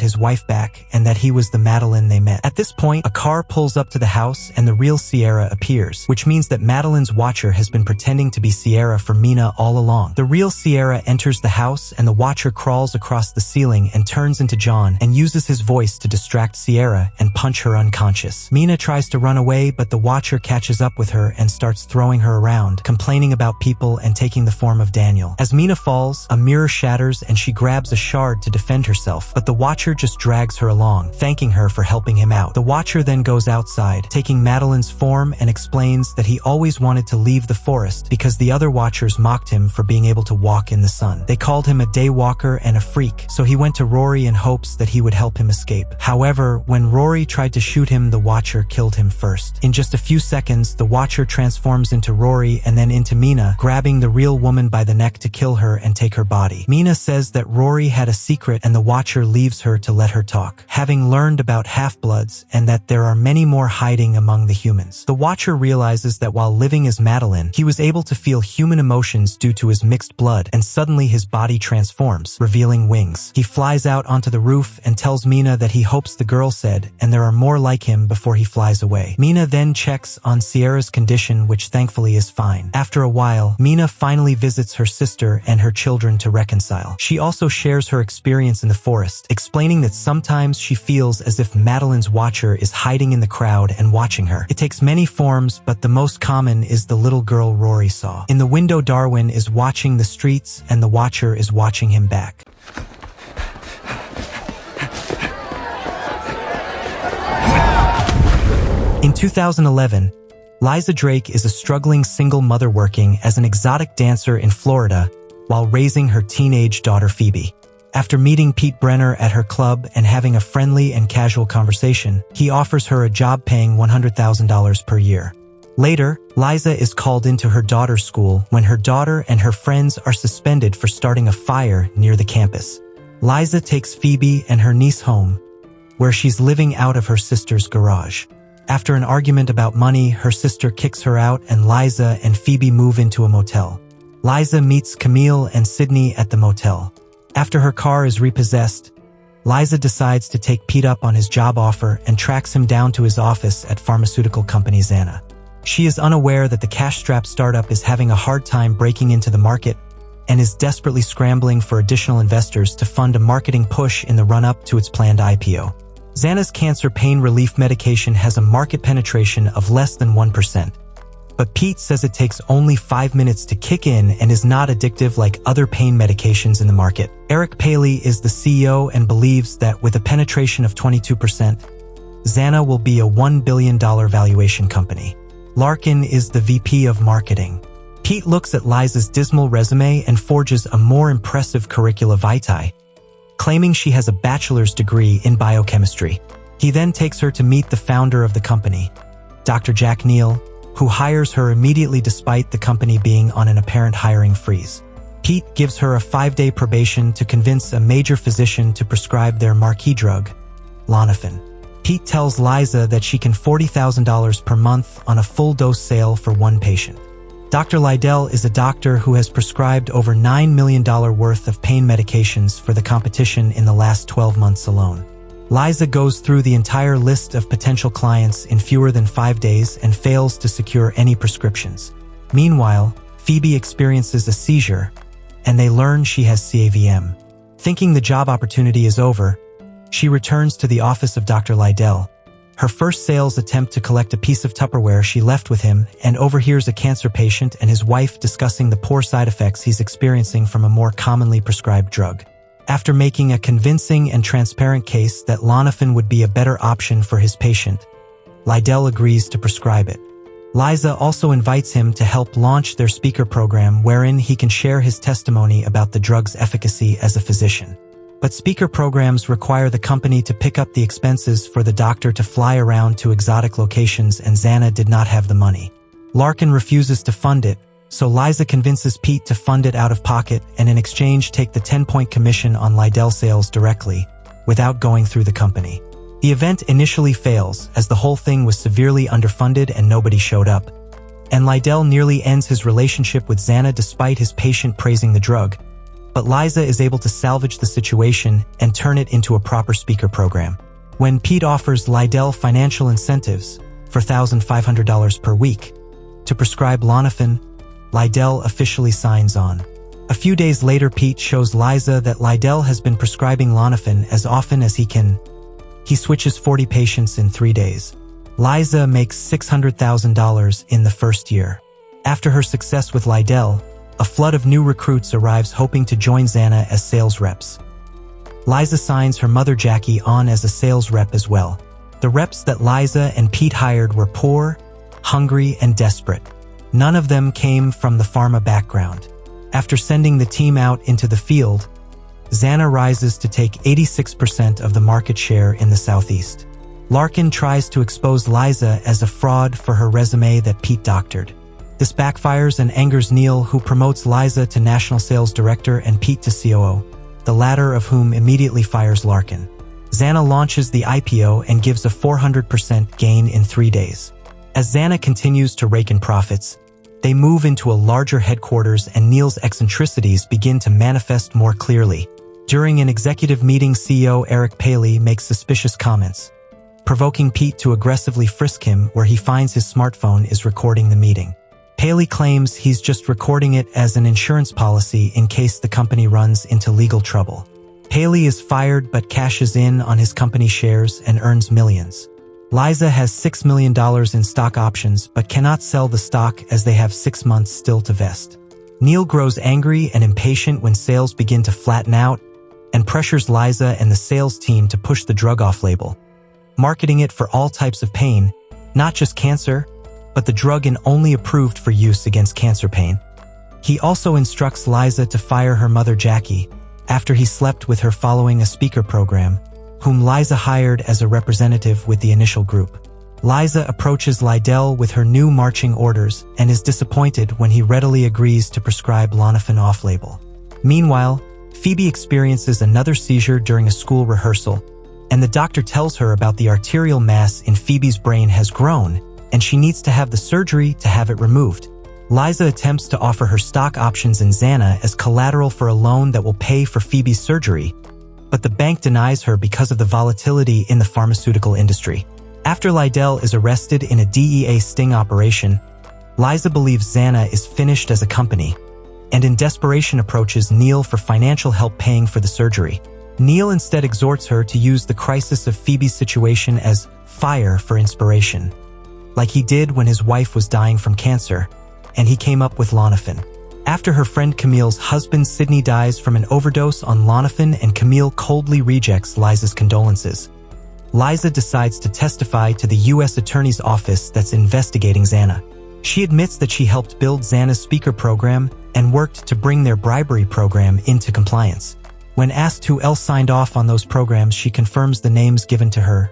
his wife back, and that he was the Madeline they met. At this point, a car pulls up to the house and the real Sierra appears, which means that Madeline's Watcher has been pretending to be Sierra for Mina all along. The real Sierra enters the house and the Watcher crawls across the ceiling and turns into John and uses his voice to distract Sierra and punch her unconscious. Mina tries to run away, but the Watcher catches up with her and starts throwing her around, complaining about people and taking the form of Daniel. As Mina falls, a mirror shatters and she grabs a shard to defend herself, but the Watcher just drags her along, thanking her for helping him out. The Watcher then goes outside, taking Madeline's form, and explains that he always wanted to leave the forest because the other Watchers mocked him for being able to walk in the sun. They called him a daywalker and a freak, so he went to Rory in hopes that he would help him escape. However, when Rory tried to shoot him, the Watcher killed him first. In just a few seconds, the Watcher transforms into Rory and then into Mina, grabbing the real woman by the neck to kill her and take her body. Mina says that Rory had a secret and the Watcher leaves her to let her talk. boardwalk, having learned about half-bloods and that there are many more hiding among the humans. The Watcher realizes that while living as Madeline, he was able to feel human emotions due to his mixed blood, and suddenly his body transforms, revealing wings. He flies out onto the roof and tells Mina that he hopes the girl said, and there are more like him before he flies away. Mina then checks on Sierra's condition, which thankfully is fine. After a while, Mina finally visits her sister and her children to reconcile. She also shares her experience in the forest, explaining that sometimes she feels as if Madeline's Watcher is hiding in the crowd and watching her. It takes many forms, but the most common is the little girl Rory saw. In the window, Darwin is watching the streets and the Watcher is watching him back. In 2011, Liza Drake is a struggling single mother working as an exotic dancer in Florida while raising her teenage daughter Phoebe. After meeting Pete Brenner at her club and having a friendly and casual conversation, he offers her a job paying $100,000 per year. Later, Liza is called into her daughter's school when her daughter and her friends are suspended for starting a fire near the campus. Liza takes Phoebe and her niece home, where she's living out of her sister's garage. After an argument about money, her sister kicks her out and Liza and Phoebe move into a motel. Liza meets Camille and Sydney at the motel. After her car is repossessed, Liza decides to take Pete up on his job offer and tracks him down to his office at pharmaceutical company Xana. She is unaware that the cash-strapped startup is having a hard time breaking into the market and is desperately scrambling for additional investors to fund a marketing push in the run-up to its planned IPO. Xana's cancer pain relief medication has a market penetration of less than 1%. But Pete says it takes only 5 minutes to kick in and is not addictive like other pain medications in the market. Eric Paley is the CEO and believes that with a penetration of 22%, Xana will be a $1 billion valuation company. Larkin is the VP of marketing. Pete looks at Liza's dismal resume and forges a more impressive curricula vitae, claiming she has a bachelor's degree in biochemistry. He then takes her to meet the founder of the company, Dr. Jack Neal, who hires her immediately despite the company being on an apparent hiring freeze. Pete gives her a 5-day probation to convince a major physician to prescribe their marquee drug, Lonafin. Pete tells Liza that she can $40,000 per month on a full-dose sale for one patient. Dr. Lydell is a doctor who has prescribed over $9 million worth of pain medications for the competition in the last 12 months alone. Liza goes through the entire list of potential clients in fewer than 5 days and fails to secure any prescriptions. Meanwhile, Phoebe experiences a seizure, and they learn she has CAVM. Thinking the job opportunity is over, she returns to the office of Dr. Lydell, her first sales attempt to collect a piece of Tupperware she left with him, and overhears a cancer patient and his wife discussing the poor side effects he's experiencing from a more commonly prescribed drug. After making a convincing and transparent case that Lonafin would be a better option for his patient, Lydell agrees to prescribe it. Liza also invites him to help launch their speaker program wherein he can share his testimony about the drug's efficacy as a physician. But speaker programs require the company to pick up the expenses for the doctor to fly around to exotic locations, and Xana did not have the money. Larkin refuses to fund it, so Liza convinces Pete to fund it out of pocket and in exchange take the 10-point commission on Lydell sales directly, without going through the company. The event initially fails, as the whole thing was severely underfunded and nobody showed up, and Lydell nearly ends his relationship with Xana despite his patient praising the drug. But Liza is able to salvage the situation and turn it into a proper speaker program. When Pete offers Lydell financial incentives for $1,500 per week to prescribe Lonafin, Lydell officially signs on. A few days later, Pete shows Liza that Lydell has been prescribing Lonafin as often as he can. He switches 40 patients in 3 days. Liza makes $600,000 in the first year. After her success with Lydell, a flood of new recruits arrives hoping to join Xana as sales reps. Liza signs her mother Jackie on as a sales rep as well. The reps that Liza and Pete hired were poor, hungry, and desperate. None of them came from the pharma background. After sending the team out into the field, Xana rises to take 86% of the market share in the Southeast. Larkin tries to expose Liza as a fraud for her resume that Pete doctored. This backfires and angers Neal, who promotes Liza to National Sales Director and Pete to COO, the latter of whom immediately fires Larkin. Xana launches the IPO and gives a 400% gain in 3 days. As Xana continues to rake in profits, they move into a larger headquarters and Neil's eccentricities begin to manifest more clearly. During an executive meeting, CEO Eric Paley makes suspicious comments, provoking Pete to aggressively frisk him where he finds his smartphone is recording the meeting. Paley claims he's just recording it as an insurance policy in case the company runs into legal trouble. Paley is fired but cashes in on his company shares and earns millions. Liza has $6 million in stock options but cannot sell the stock as they have 6 months still to vest. Neil grows angry and impatient when sales begin to flatten out and pressures Liza and the sales team to push the drug off-label, marketing it for all types of pain, not just cancer, but the drug only approved for use against cancer pain. He also instructs Liza to fire her mother Jackie after he slept with her following a speaker program, whom Liza hired as a representative with the initial group. Liza approaches Lydell with her new marching orders and is disappointed when he readily agrees to prescribe Lonafin off-label. Meanwhile, Phoebe experiences another seizure during a school rehearsal, and the doctor tells her about the arterial mass in Phoebe's brain has grown, and she needs to have the surgery to have it removed. Liza attempts to offer her stock options in Xana as collateral for a loan that will pay for Phoebe's surgery, but the bank denies her because of the volatility in the pharmaceutical industry. After Lydell is arrested in a DEA sting operation, Liza believes Xana is finished as a company, and in desperation approaches Neil for financial help paying for the surgery. Neil instead exhorts her to use the crisis of Phoebe's situation as fire for inspiration, like he did when his wife was dying from cancer, and he came up with Lonafin. After her friend Camille's husband Sidney dies from an overdose on Lonafin and Camille coldly rejects Liza's condolences, Liza decides to testify to the U.S. Attorney's Office that's investigating Xana. She admits that she helped build Xana's speaker program and worked to bring their bribery program into compliance. When asked who else signed off on those programs, she confirms the names given to her: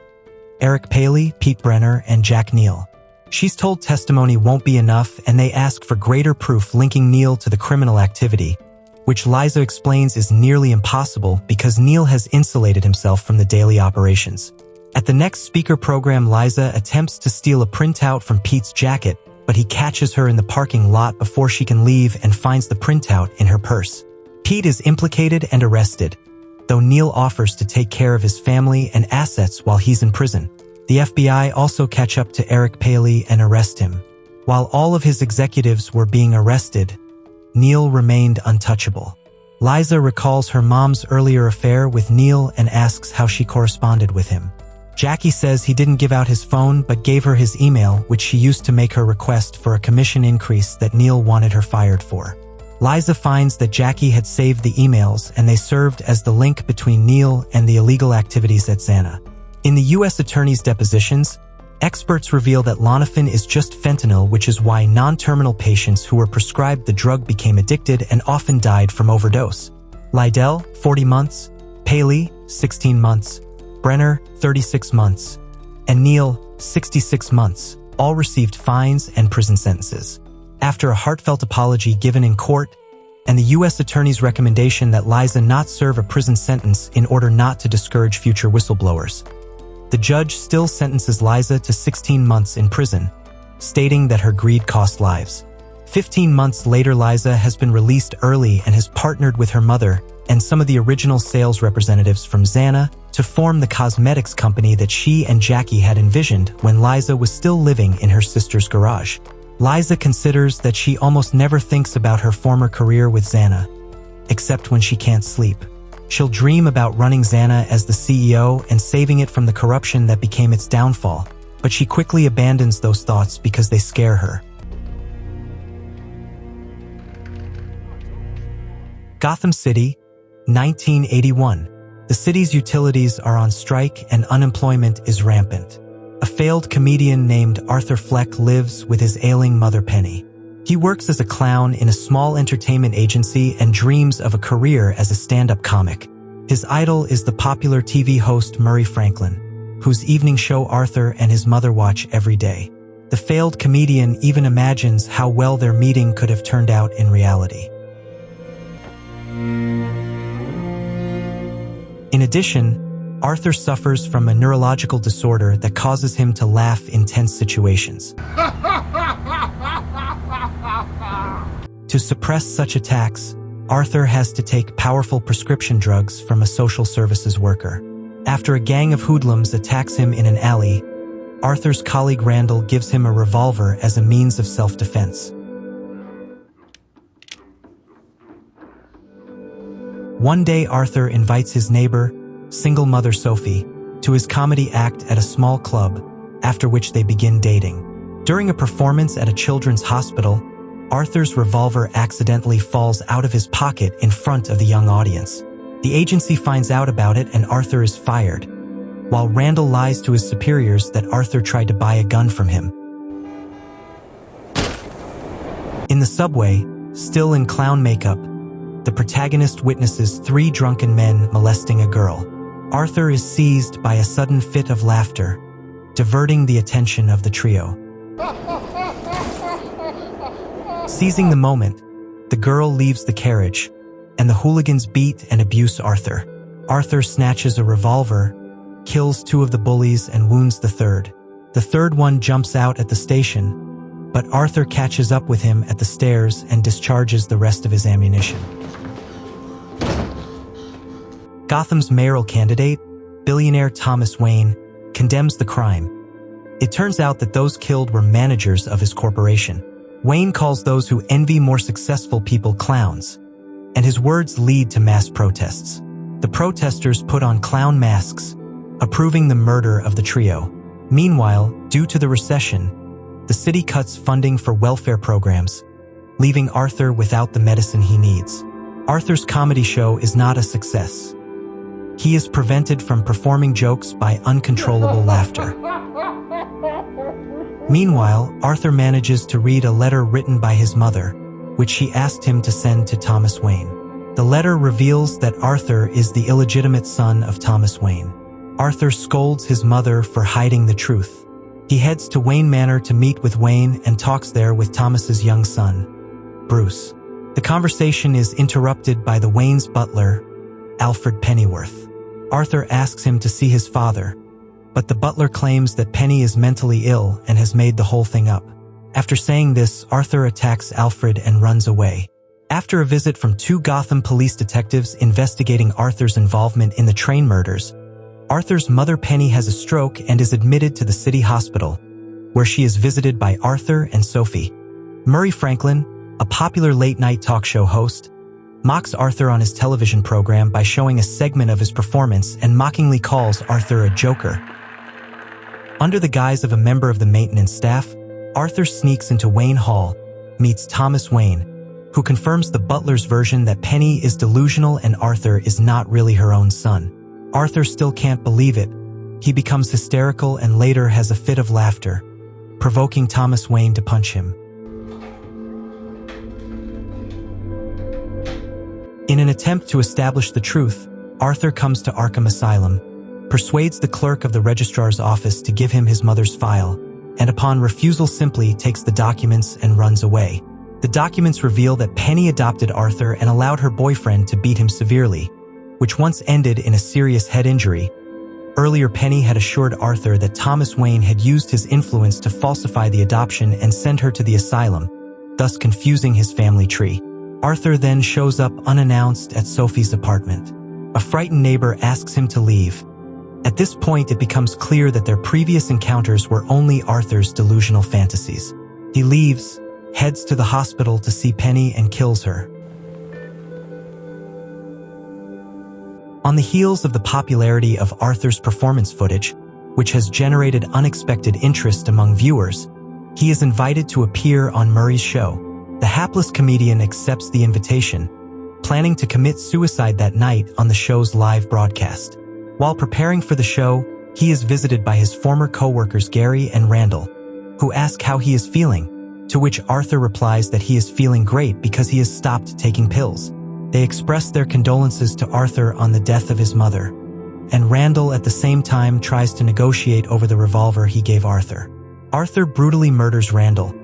Eric Paley, Pete Brenner, and Jack Neal. She's told testimony won't be enough and they ask for greater proof linking Neil to the criminal activity, which Liza explains is nearly impossible because Neil has insulated himself from the daily operations. At the next speaker program, Liza attempts to steal a printout from Pete's jacket, but he catches her in the parking lot before she can leave and finds the printout in her purse. Pete is implicated and arrested, though Neil offers to take care of his family and assets while he's in prison. The FBI also catch up to Eric Paley and arrest him. While all of his executives were being arrested, Neil remained untouchable. Liza recalls her mom's earlier affair with Neil and asks how she corresponded with him. Jackie says he didn't give out his phone but gave her his email, which she used to make her request for a commission increase that Neil wanted her fired for. Liza finds that Jackie had saved the emails and they served as the link between Neil and the illegal activities at Xana. In the U.S. Attorney's depositions, experts reveal that Lonafin is just fentanyl, which is why non-terminal patients who were prescribed the drug became addicted and often died from overdose. Lydell, 40 months, Paley, 16 months, Brenner, 36 months, and Neil, 66 months, all received fines and prison sentences. After a heartfelt apology given in court, and the U.S. Attorney's recommendation that Liza not serve a prison sentence in order not to discourage future whistleblowers, the judge still sentences Liza to 16 months in prison, stating that her greed cost lives. 15 months later, Liza has been released early and has partnered with her mother and some of the original sales representatives from Xana to form the cosmetics company that she and Jackie had envisioned when Liza was still living in her sister's garage. Liza considers that she almost never thinks about her former career with Xana, except when she can't sleep. She'll dream about running Xana as the CEO and saving it from the corruption that became its downfall, but she quickly abandons those thoughts because they scare her. Gotham City, 1981. The city's utilities are on strike and unemployment is rampant. A failed comedian named Arthur Fleck lives with his ailing mother Penny. He works as a clown in a small entertainment agency and dreams of a career as a stand-up comic. His idol is the popular TV host Murray Franklin, whose evening show Arthur and his mother watch every day. The failed comedian even imagines how well their meeting could have turned out in reality. In addition, Arthur suffers from a neurological disorder that causes him to laugh in tense situations. To suppress such attacks, Arthur has to take powerful prescription drugs from a social services worker. After a gang of hoodlums attacks him in an alley, Arthur's colleague Randall gives him a revolver as a means of self-defense. One day, Arthur invites his neighbor, single mother Sophie, to his comedy act at a small club, after which they begin dating. During a performance at a children's hospital, Arthur's revolver accidentally falls out of his pocket in front of the young audience. The agency finds out about it and Arthur is fired, while Randall lies to his superiors that Arthur tried to buy a gun from him. In the subway, still in clown makeup, the protagonist witnesses 3 drunken men molesting a girl. Arthur is seized by a sudden fit of laughter, diverting the attention of the trio. Seizing the moment, the girl leaves the carriage, and the hooligans beat and abuse Arthur. Arthur snatches a revolver, kills 2 of the bullies and wounds the third. The third one jumps out at the station, but Arthur catches up with him at the stairs and discharges the rest of his ammunition. Gotham's mayoral candidate, billionaire Thomas Wayne, condemns the crime. It turns out that those killed were managers of his corporation. Wayne calls those who envy more successful people clowns, and his words lead to mass protests. The protesters put on clown masks, approving the murder of the trio. Meanwhile, due to the recession, the city cuts funding for welfare programs, leaving Arthur without the medicine he needs. Arthur's comedy show is not a success. He is prevented from performing jokes by uncontrollable laughter. Meanwhile, Arthur manages to read a letter written by his mother, which she asked him to send to Thomas Wayne. The letter reveals that Arthur is the illegitimate son of Thomas Wayne. Arthur scolds his mother for hiding the truth. He heads to Wayne Manor to meet with Wayne and talks there with Thomas's young son, Bruce. The conversation is interrupted by the Wayne's butler, Alfred Pennyworth. Arthur asks him to see his father, but the butler claims that Penny is mentally ill and has made the whole thing up. After saying this, Arthur attacks Alfred and runs away. After a visit from 2 Gotham police detectives investigating Arthur's involvement in the train murders, Arthur's mother Penny has a stroke and is admitted to the city hospital, where she is visited by Arthur and Sophie. Murray Franklin, a popular late-night talk show host, mocks Arthur on his television program by showing a segment of his performance and mockingly calls Arthur a joker. Under the guise of a member of the maintenance staff, Arthur sneaks into Wayne Hall, meets Thomas Wayne, who confirms the butler's version that Penny is delusional and Arthur is not really her own son. Arthur still can't believe it. He becomes hysterical and later has a fit of laughter, provoking Thomas Wayne to punch him. In an attempt to establish the truth, Arthur comes to Arkham Asylum, persuades the clerk of the registrar's office to give him his mother's file, and upon refusal simply takes the documents and runs away. The documents reveal that Penny adopted Arthur and allowed her boyfriend to beat him severely, which once ended in a serious head injury. Earlier, Penny had assured Arthur that Thomas Wayne had used his influence to falsify the adoption and send her to the asylum, thus confusing his family tree. Arthur then shows up unannounced at Sophie's apartment. A frightened neighbor asks him to leave. At this point, it becomes clear that their previous encounters were only Arthur's delusional fantasies. He leaves, heads to the hospital to see Penny and kills her. On the heels of the popularity of Arthur's performance footage, which has generated unexpected interest among viewers, he is invited to appear on Murray's show. The hapless comedian accepts the invitation, planning to commit suicide that night on the show's live broadcast. While preparing for the show, he is visited by his former co-workers Gary and Randall, who ask how he is feeling, to which Arthur replies that he is feeling great because he has stopped taking pills. They express their condolences to Arthur on the death of his mother, and Randall at the same time tries to negotiate over the revolver he gave Arthur. Arthur brutally murders Randall,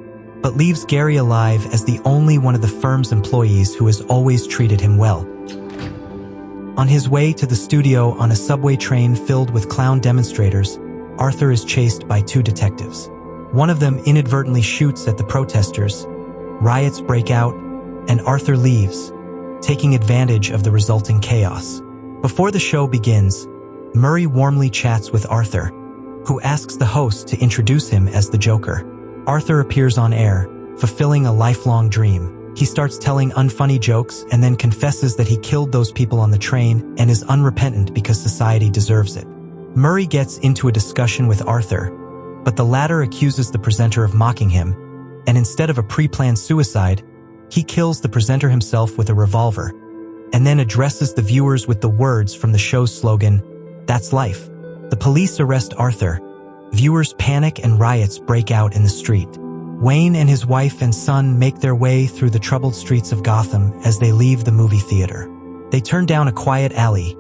but leaves Gary alive as the only one of the firm's employees who has always treated him well. On his way to the studio on a subway train filled with clown demonstrators, Arthur is chased by two detectives. One of them inadvertently shoots at the protesters, riots break out, and Arthur leaves, taking advantage of the resulting chaos. Before the show begins, Murray warmly chats with Arthur, who asks the host to introduce him as the Joker. Arthur appears on air, fulfilling a lifelong dream. He starts telling unfunny jokes and then confesses that he killed those people on the train and is unrepentant because society deserves it. Murray gets into a discussion with Arthur, but the latter accuses the presenter of mocking him, and instead of a pre-planned suicide, he kills the presenter himself with a revolver, and then addresses the viewers with the words from the show's slogan, "That's life." The police arrest Arthur. Viewers panic and riots break out in the street. Wayne and his wife and son make their way through the troubled streets of Gotham as they leave the movie theater. They turn down a quiet alley,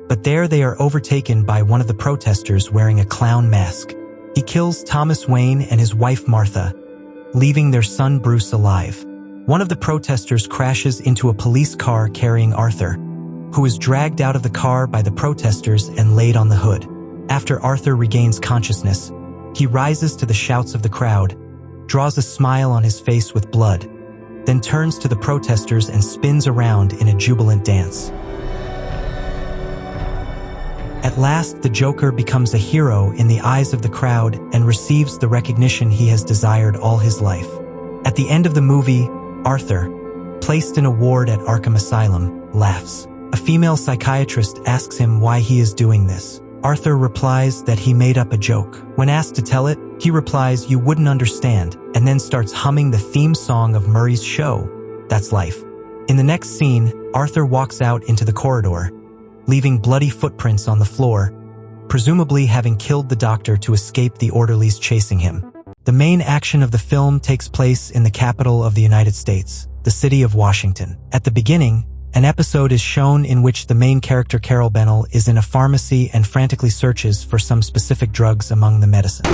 but there they are overtaken by one of the protesters wearing a clown mask. He kills Thomas Wayne and his wife Martha, leaving their son Bruce alive. One of the protesters crashes into a police car carrying Arthur, who is dragged out of the car by the protesters and laid on the hood. After Arthur regains consciousness, he rises to the shouts of the crowd, draws a smile on his face with blood, then turns to the protesters and spins around in a jubilant dance. At last, the Joker becomes a hero in the eyes of the crowd and receives the recognition he has desired all his life. At the end of the movie, Arthur, placed in a ward at Arkham Asylum, laughs. A female psychiatrist asks him why he is doing this. Arthur replies that he made up a joke. When asked to tell it, he replies, "You wouldn't understand," and then starts humming the theme song of Murray's show, "That's Life." In the next scene, Arthur walks out into the corridor, leaving bloody footprints on the floor, presumably having killed the doctor to escape the orderlies chasing him. The main action of the film takes place in the capital of the United States, the city of Washington. At the beginning, an episode is shown in which the main character Carol Bennell is in a pharmacy and frantically searches for some specific drugs among the medicines.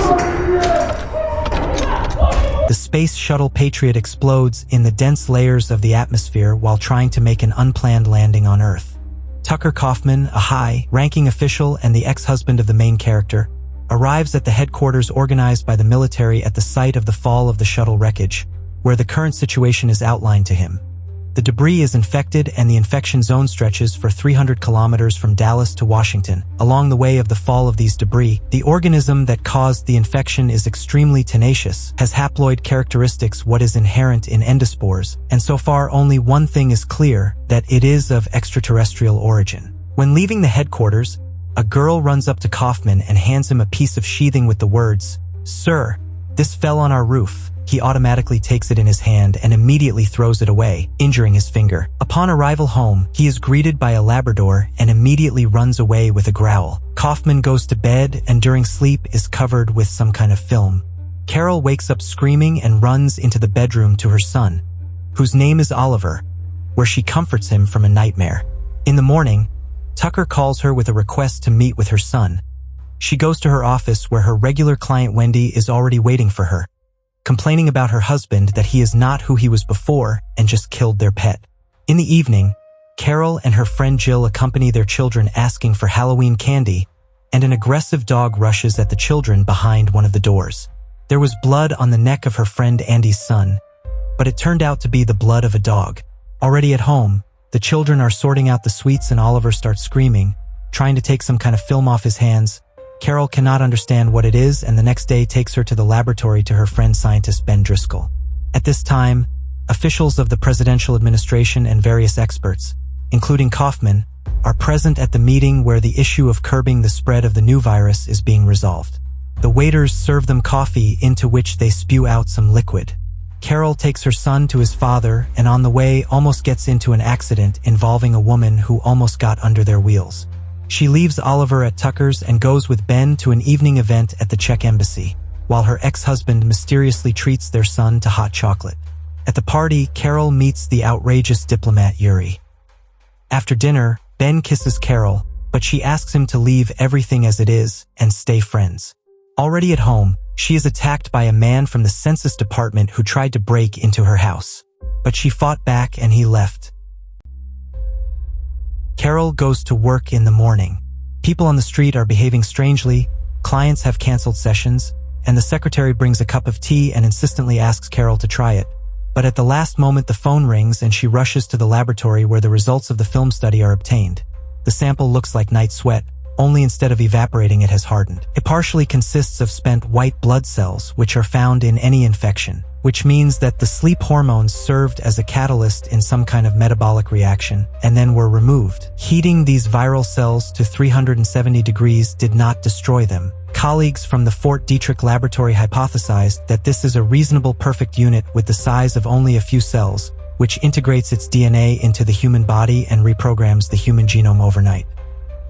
The space shuttle Patriot explodes in the dense layers of the atmosphere while trying to make an unplanned landing on Earth. Tucker Kaufman, a high-ranking official and the ex-husband of the main character, arrives at the headquarters organized by the military at the site of the fall of the shuttle wreckage, where the current situation is outlined to him. The debris is infected and the infection zone stretches for 300 kilometers from Dallas to Washington. Along the way of the fall of these debris, the organism that caused the infection is extremely tenacious, has haploid characteristics what is inherent in endospores, and so far only one thing is clear, that it is of extraterrestrial origin. When leaving the headquarters, a girl runs up to Kaufman and hands him a piece of sheathing with the words, "Sir, this fell on our roof." He automatically takes it in his hand and immediately throws it away, injuring his finger. Upon arrival home, he is greeted by a Labrador and immediately runs away with a growl. Kaufman goes to bed and during sleep is covered with some kind of film. Carol wakes up screaming and runs into the bedroom to her son, whose name is Oliver, where she comforts him from a nightmare. In the morning, Tucker calls her with a request to meet with her son. She goes to her office where her regular client Wendy is already waiting for her, complaining about her husband that he is not who he was before and just killed their pet. In the evening, Carol and her friend Jill accompany their children asking for Halloween candy, and an aggressive dog rushes at the children behind one of the doors. There was blood on the neck of her friend Andy's son, but it turned out to be the blood of a dog. Already at home, the children are sorting out the sweets and Oliver starts screaming, trying to take some kind of film off his hands. Carol cannot understand what it is and the next day takes her to the laboratory to her friend scientist Ben Driscoll. At this time, officials of the presidential administration and various experts, including Kaufman, are present at the meeting where the issue of curbing the spread of the new virus is being resolved. The waiters serve them coffee into which they spew out some liquid. Carol takes her son to his father and on the way almost gets into an accident involving a woman who almost got under their wheels. She leaves Oliver at Tucker's and goes with Ben to an evening event at the Czech embassy, while her ex-husband mysteriously treats their son to hot chocolate. At the party, Carol meets the outrageous diplomat Yuri. After dinner, Ben kisses Carol, but she asks him to leave everything as it is and stay friends. Already at home, she is attacked by a man from the census department who tried to break into her house, but she fought back and he left. Carol goes to work in the morning. People on the street are behaving strangely, clients have canceled sessions, and the secretary brings a cup of tea and insistently asks Carol to try it. But at the last moment the phone rings and she rushes to the laboratory where the results of the film study are obtained. The sample looks like night sweat, only instead of evaporating it has hardened. It partially consists of spent white blood cells, which are found in any infection, which means that the sleep hormones served as a catalyst in some kind of metabolic reaction and then were removed. Heating these viral cells to 370 degrees did not destroy them. Colleagues from the Fort Detrick laboratory hypothesized that this is a reasonable perfect unit with the size of only a few cells, which integrates its DNA into the human body and reprograms the human genome overnight.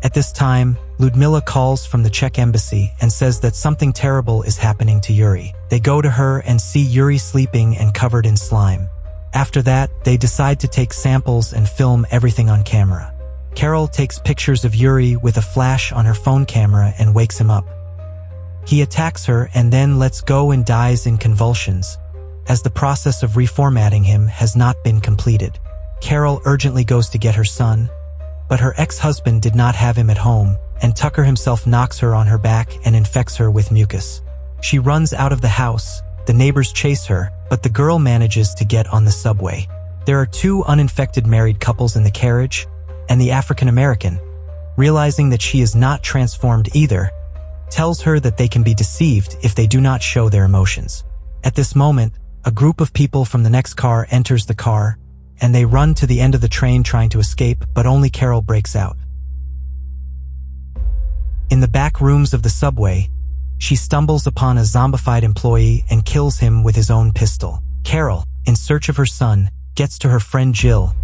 At this time, Ludmila calls from the Czech embassy and says that something terrible is happening to Yuri. They go to her and see Yuri sleeping and covered in slime. After that, they decide to take samples and film everything on camera. Carol takes pictures of Yuri with a flash on her phone camera and wakes him up. He attacks her and then lets go and dies in convulsions, as the process of reformatting him has not been completed. Carol urgently goes to get her son, but her ex-husband did not have him at home, and Tucker himself knocks her on her back and infects her with mucus. She runs out of the house, the neighbors chase her, but the girl manages to get on the subway. There are two uninfected married couples in the carriage, and the African-American, realizing that she is not transformed either, tells her that they can be deceived if they do not show their emotions. At this moment, a group of people from the next car enters the car, and they run to the end of the train trying to escape, but only Carol breaks out. In the back rooms of the subway, she stumbles upon a zombified employee and kills him with his own pistol. Carol, in search of her son, gets to her friend Jill,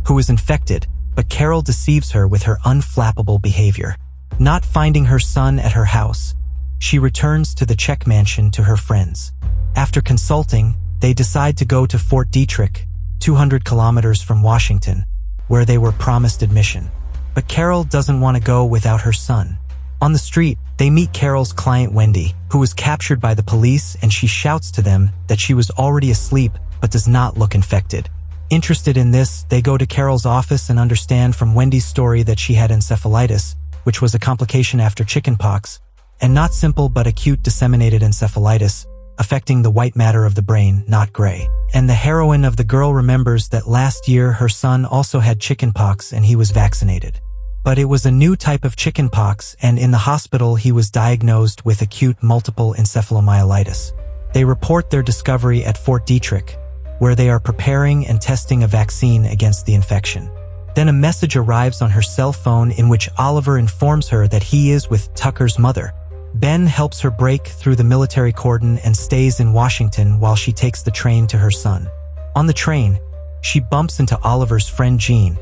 who is infected, but Carol deceives her with her unflappable behavior. Not finding her son at her house, she returns to the Czech mansion to her friends. After consulting, they decide to go to Fort Detrick, 200 kilometers from Washington, where they were promised admission. But Carol doesn't want to go without her son. On the street, they meet Carol's client Wendy, who was captured by the police, and she shouts to them that she was already asleep but does not look infected. Interested in this, they go to Carol's office and understand from Wendy's story that she had encephalitis, which was a complication after chickenpox, and not simple but acute disseminated encephalitis, affecting the white matter of the brain, not gray. And the heroine of the girl remembers that last year her son also had chickenpox and he was vaccinated. But it was a new type of chickenpox, and in the hospital he was diagnosed with acute multiple encephalomyelitis. They report their discovery at Fort Detrick, where they are preparing and testing a vaccine against the infection. Then a message arrives on her cell phone in which Oliver informs her that he is with Tucker's mother. Ben helps her break through the military cordon and stays in Washington while she takes the train to her son. On the train, she bumps into Oliver's friend Jean,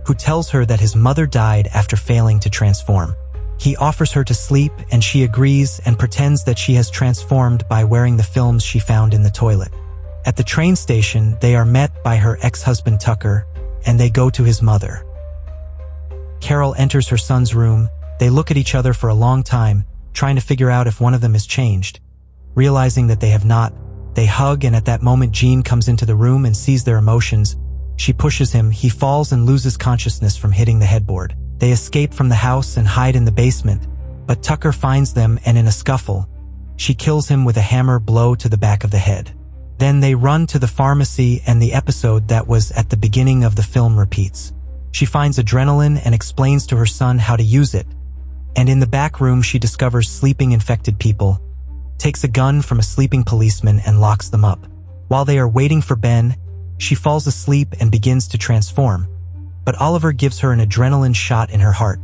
who tells her that his mother died after failing to transform. He offers her to sleep and she agrees and pretends that she has transformed by wearing the films she found in the toilet. At the train station, they are met by her ex-husband Tucker, and they go to his mother. Carol enters her son's room. They look at each other for a long time, trying to figure out if one of them has changed. Realizing that they have not, they hug, and at that moment Jean comes into the room and sees their emotions. She pushes him, he falls and loses consciousness from hitting the headboard. They escape from the house and hide in the basement, but Tucker finds them, and in a scuffle, she kills him with a hammer blow to the back of the head. Then they run to the pharmacy, and the episode that was at the beginning of the film repeats. She finds adrenaline and explains to her son how to use it, and in the back room she discovers sleeping infected people, takes a gun from a sleeping policeman and locks them up. While they are waiting for Ben, she falls asleep and begins to transform, but Oliver gives her an adrenaline shot in her heart,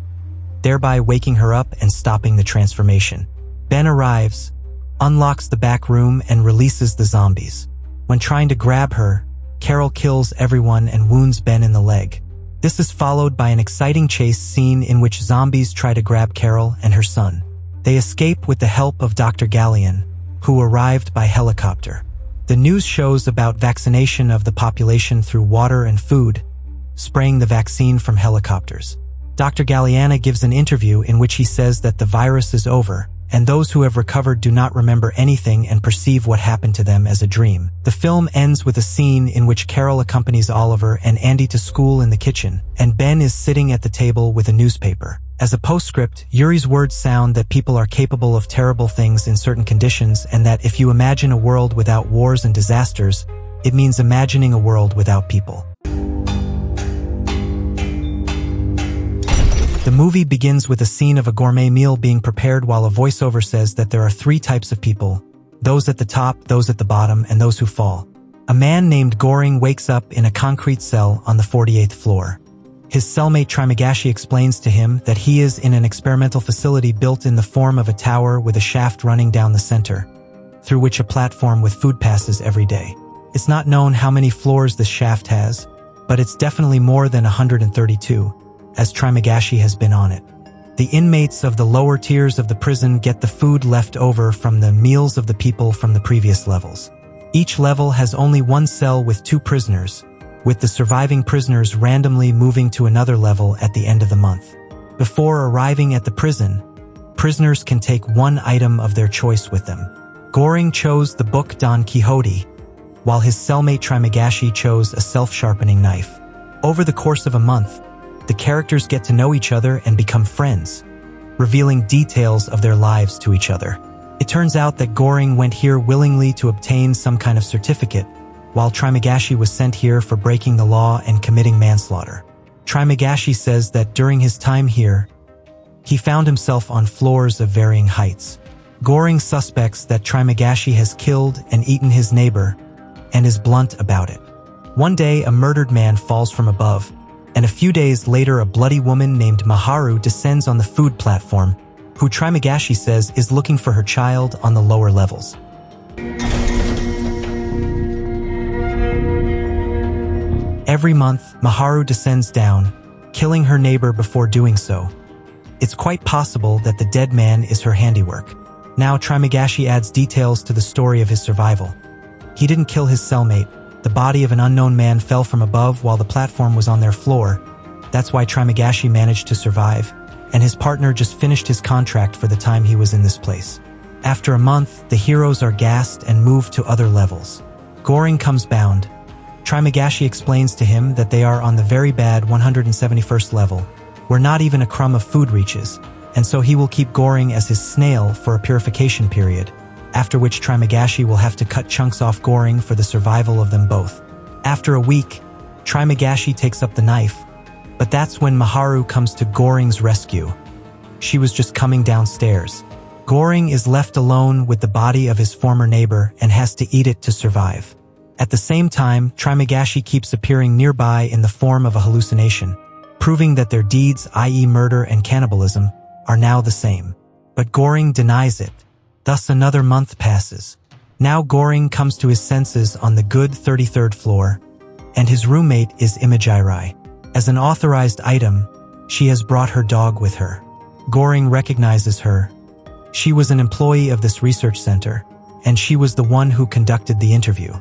thereby waking her up and stopping the transformation. Ben arrives, unlocks the back room, and releases the zombies. When trying to grab her, Carol kills everyone and wounds Ben in the leg. This is followed by an exciting chase scene in which zombies try to grab Carol and her son. They escape with the help of Dr. Gallian, who arrived by helicopter. The news shows about vaccination of the population through water and food, spraying the vaccine from helicopters. Dr. Galliana gives an interview in which he says that the virus is over and those who have recovered do not remember anything and perceive what happened to them as a dream. The film ends with a scene in which Carol accompanies Oliver and Andy to school in the kitchen, and Ben is sitting at the table with a newspaper. As a postscript, Yuri's words sound that people are capable of terrible things in certain conditions, and that if you imagine a world without wars and disasters, it means imagining a world without people. The movie begins with a scene of a gourmet meal being prepared while a voiceover says that there are 3 types of people: those at the top, those at the bottom, and those who fall. A man named Goring wakes up in a concrete cell on the 48th floor. His cellmate Trimagashi explains to him that he is in an experimental facility built in the form of a tower with a shaft running down the center, through which a platform with food passes every day. It's not known how many floors this shaft has, but it's definitely more than 132. As Trimagashi has been on it. The inmates of the lower tiers of the prison get the food left over from the meals of the people from the previous levels. Each level has only 1 cell with 2 prisoners, with the surviving prisoners randomly moving to another level at the end of the month. Before arriving at the prison, prisoners can take 1 item of their choice with them. Goring chose the book Don Quixote, while his cellmate Trimagashi chose a self-sharpening knife. Over the course of a month, the characters get to know each other and become friends, revealing details of their lives to each other. It turns out that Goring went here willingly to obtain some kind of certificate, while Trimagashi was sent here for breaking the law and committing manslaughter. Trimagashi says that during his time here, he found himself on floors of varying heights. Goring suspects that Trimagashi has killed and eaten his neighbor, and is blunt about it. One day, a murdered man falls from above, and a few days later a bloody woman named Maharu descends on the food platform, who Trimagashi says is looking for her child on the lower levels. Every month, Maharu descends down, killing her neighbor before doing so. It's quite possible that the dead man is her handiwork. Now Trimagashi adds details to the story of his survival. He didn't kill his cellmate. The body of an unknown man fell from above while the platform was on their floor. That's why Trimagashi managed to survive, and his partner just finished his contract for the time he was in this place. After a month, the heroes are gassed and moved to other levels. Goring comes bound. Trimagashi explains to him that they are on the very bad 171st level, where not even a crumb of food reaches, and so he will keep Goring as his snail for a purification period, after which Trimagashi will have to cut chunks off Goring for the survival of them both. After a week, Trimagashi takes up the knife, but that's when Maharu comes to Goring's rescue. She was just coming downstairs. Goring is left alone with the body of his former neighbor and has to eat it to survive. At the same time, Trimagashi keeps appearing nearby in the form of a hallucination, proving that their deeds, i.e. murder and cannibalism, are now the same. But Goring denies it. Thus another month passes. Now Goring comes to his senses on the good 33rd floor, and his roommate is Imajirai. As an authorized item, she has brought her dog with her. Goring recognizes her. She was an employee of this research center, and she was the one who conducted the interview.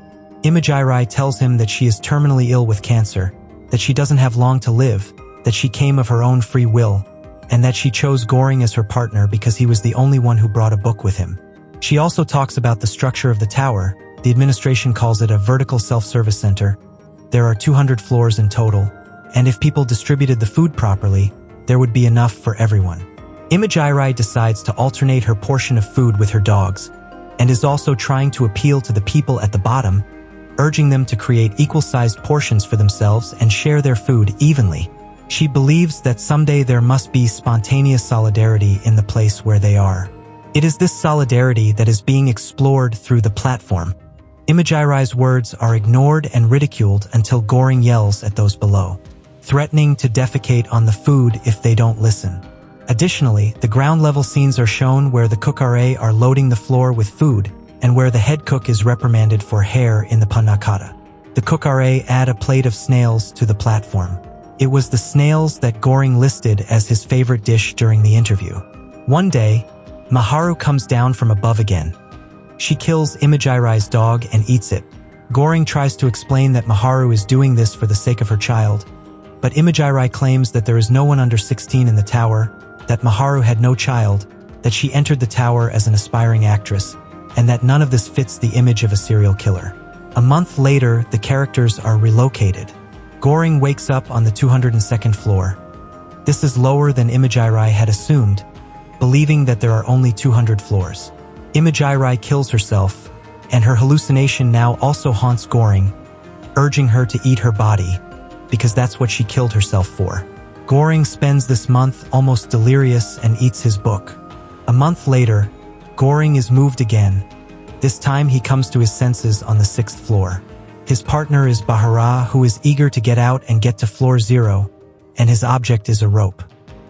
Imajirai tells him that she is terminally ill with cancer, that she doesn't have long to live, that she came of her own free will, and that she chose Goring as her partner because he was the only one who brought a book with him. She also talks about the structure of the tower. The administration calls it a vertical self-service center. There are 200 floors in total, and if people distributed the food properly, there would be enough for everyone. Imajirai decides to alternate her portion of food with her dogs, and is also trying to appeal to the people at the bottom, urging them to create equal-sized portions for themselves and share their food evenly. She believes that someday there must be spontaneous solidarity in the place where they are. It is this solidarity that is being explored through the platform. Imajirai's words are ignored and ridiculed until Goring yells at those below, threatening to defecate on the food if they don't listen. Additionally, the ground-level scenes are shown where the cookare are loading the floor with food and where the head cook is reprimanded for hair in the panna-cotta. The cookare add a plate of snails to the platform. It was the snails that Goring listed as his favorite dish during the interview. One day, Maharu comes down from above again. She kills Imajirai's dog and eats it. Goring tries to explain that Maharu is doing this for the sake of her child, but Imajirai claims that there is no one under 16 in the tower, that Maharu had no child, that she entered the tower as an aspiring actress, and that none of this fits the image of a serial killer. A month later, the characters are relocated. Goring wakes up on the 202nd floor. This is lower than Imagiri had assumed, believing that there are only 200 floors. Imagiri kills herself, and her hallucination now also haunts Goring, urging her to eat her body, because that's what she killed herself for. Goring spends this month almost delirious and eats his book. A month later, Goring is moved again. This time he comes to his senses on the 6th floor. His partner is Bahara, who is eager to get out and get to floor 0, and his object is a rope.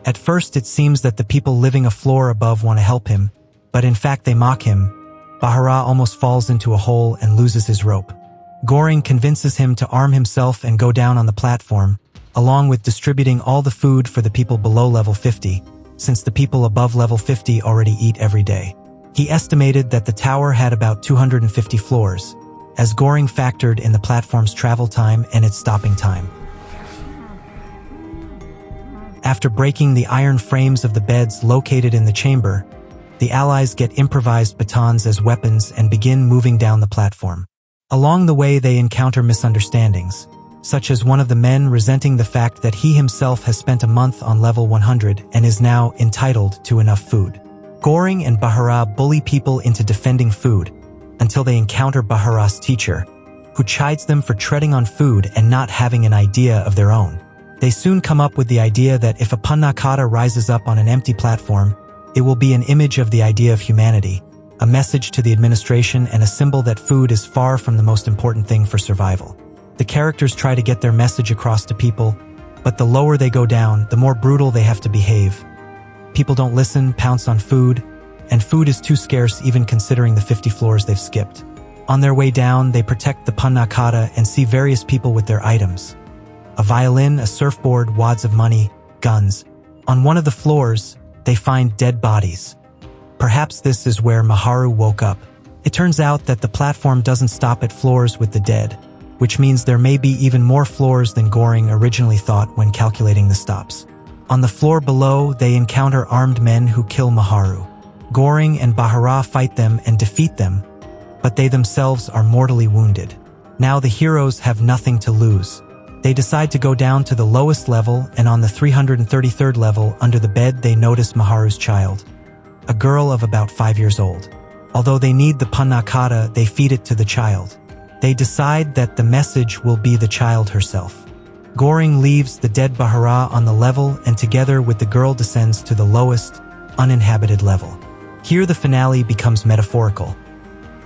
At first it seems that the people living a floor above want to help him, but in fact they mock him. Bahara almost falls into a hole and loses his rope. Goring convinces him to arm himself and go down on the platform, along with distributing all the food for the people below level 50, since the people above level 50 already eat every day. He estimated that the tower had about 250 floors, as Goring factored in the platform's travel time and its stopping time. After breaking the iron frames of the beds located in the chamber, the allies get improvised batons as weapons and begin moving down the platform. Along the way they encounter misunderstandings, such as one of the men resenting the fact that he himself has spent a month on level 100 and is now entitled to enough food. Goring and Bahara bully people into defending food, until they encounter Bahara's teacher, who chides them for treading on food and not having an idea of their own. They soon come up with the idea that if a Pannakata rises up on an empty platform, it will be an image of the idea of humanity, a message to the administration and a symbol that food is far from the most important thing for survival. The characters try to get their message across to people, but the lower they go down, the more brutal they have to behave. People don't listen, pounce on food, and food is too scarce even considering the 50 floors they've skipped. On their way down, they protect the Pannakata and see various people with their items. A violin, a surfboard, wads of money, guns. On one of the floors, they find dead bodies. Perhaps this is where Maharu woke up. It turns out that the platform doesn't stop at floors with the dead, which means there may be even more floors than Goring originally thought when calculating the stops. On the floor below, they encounter armed men who kill Maharu. Goring and Bahara fight them and defeat them, but they themselves are mortally wounded. Now the heroes have nothing to lose. They decide to go down to the lowest level, and on the 333rd level, under the bed, they notice Maharu's child, a girl of about 5 years old. Although they need the Pannakata, they feed it to the child. They decide that the message will be the child herself. Goring leaves the dead Bahara on the level and together with the girl descends to the lowest, uninhabited level. Here the finale becomes metaphorical.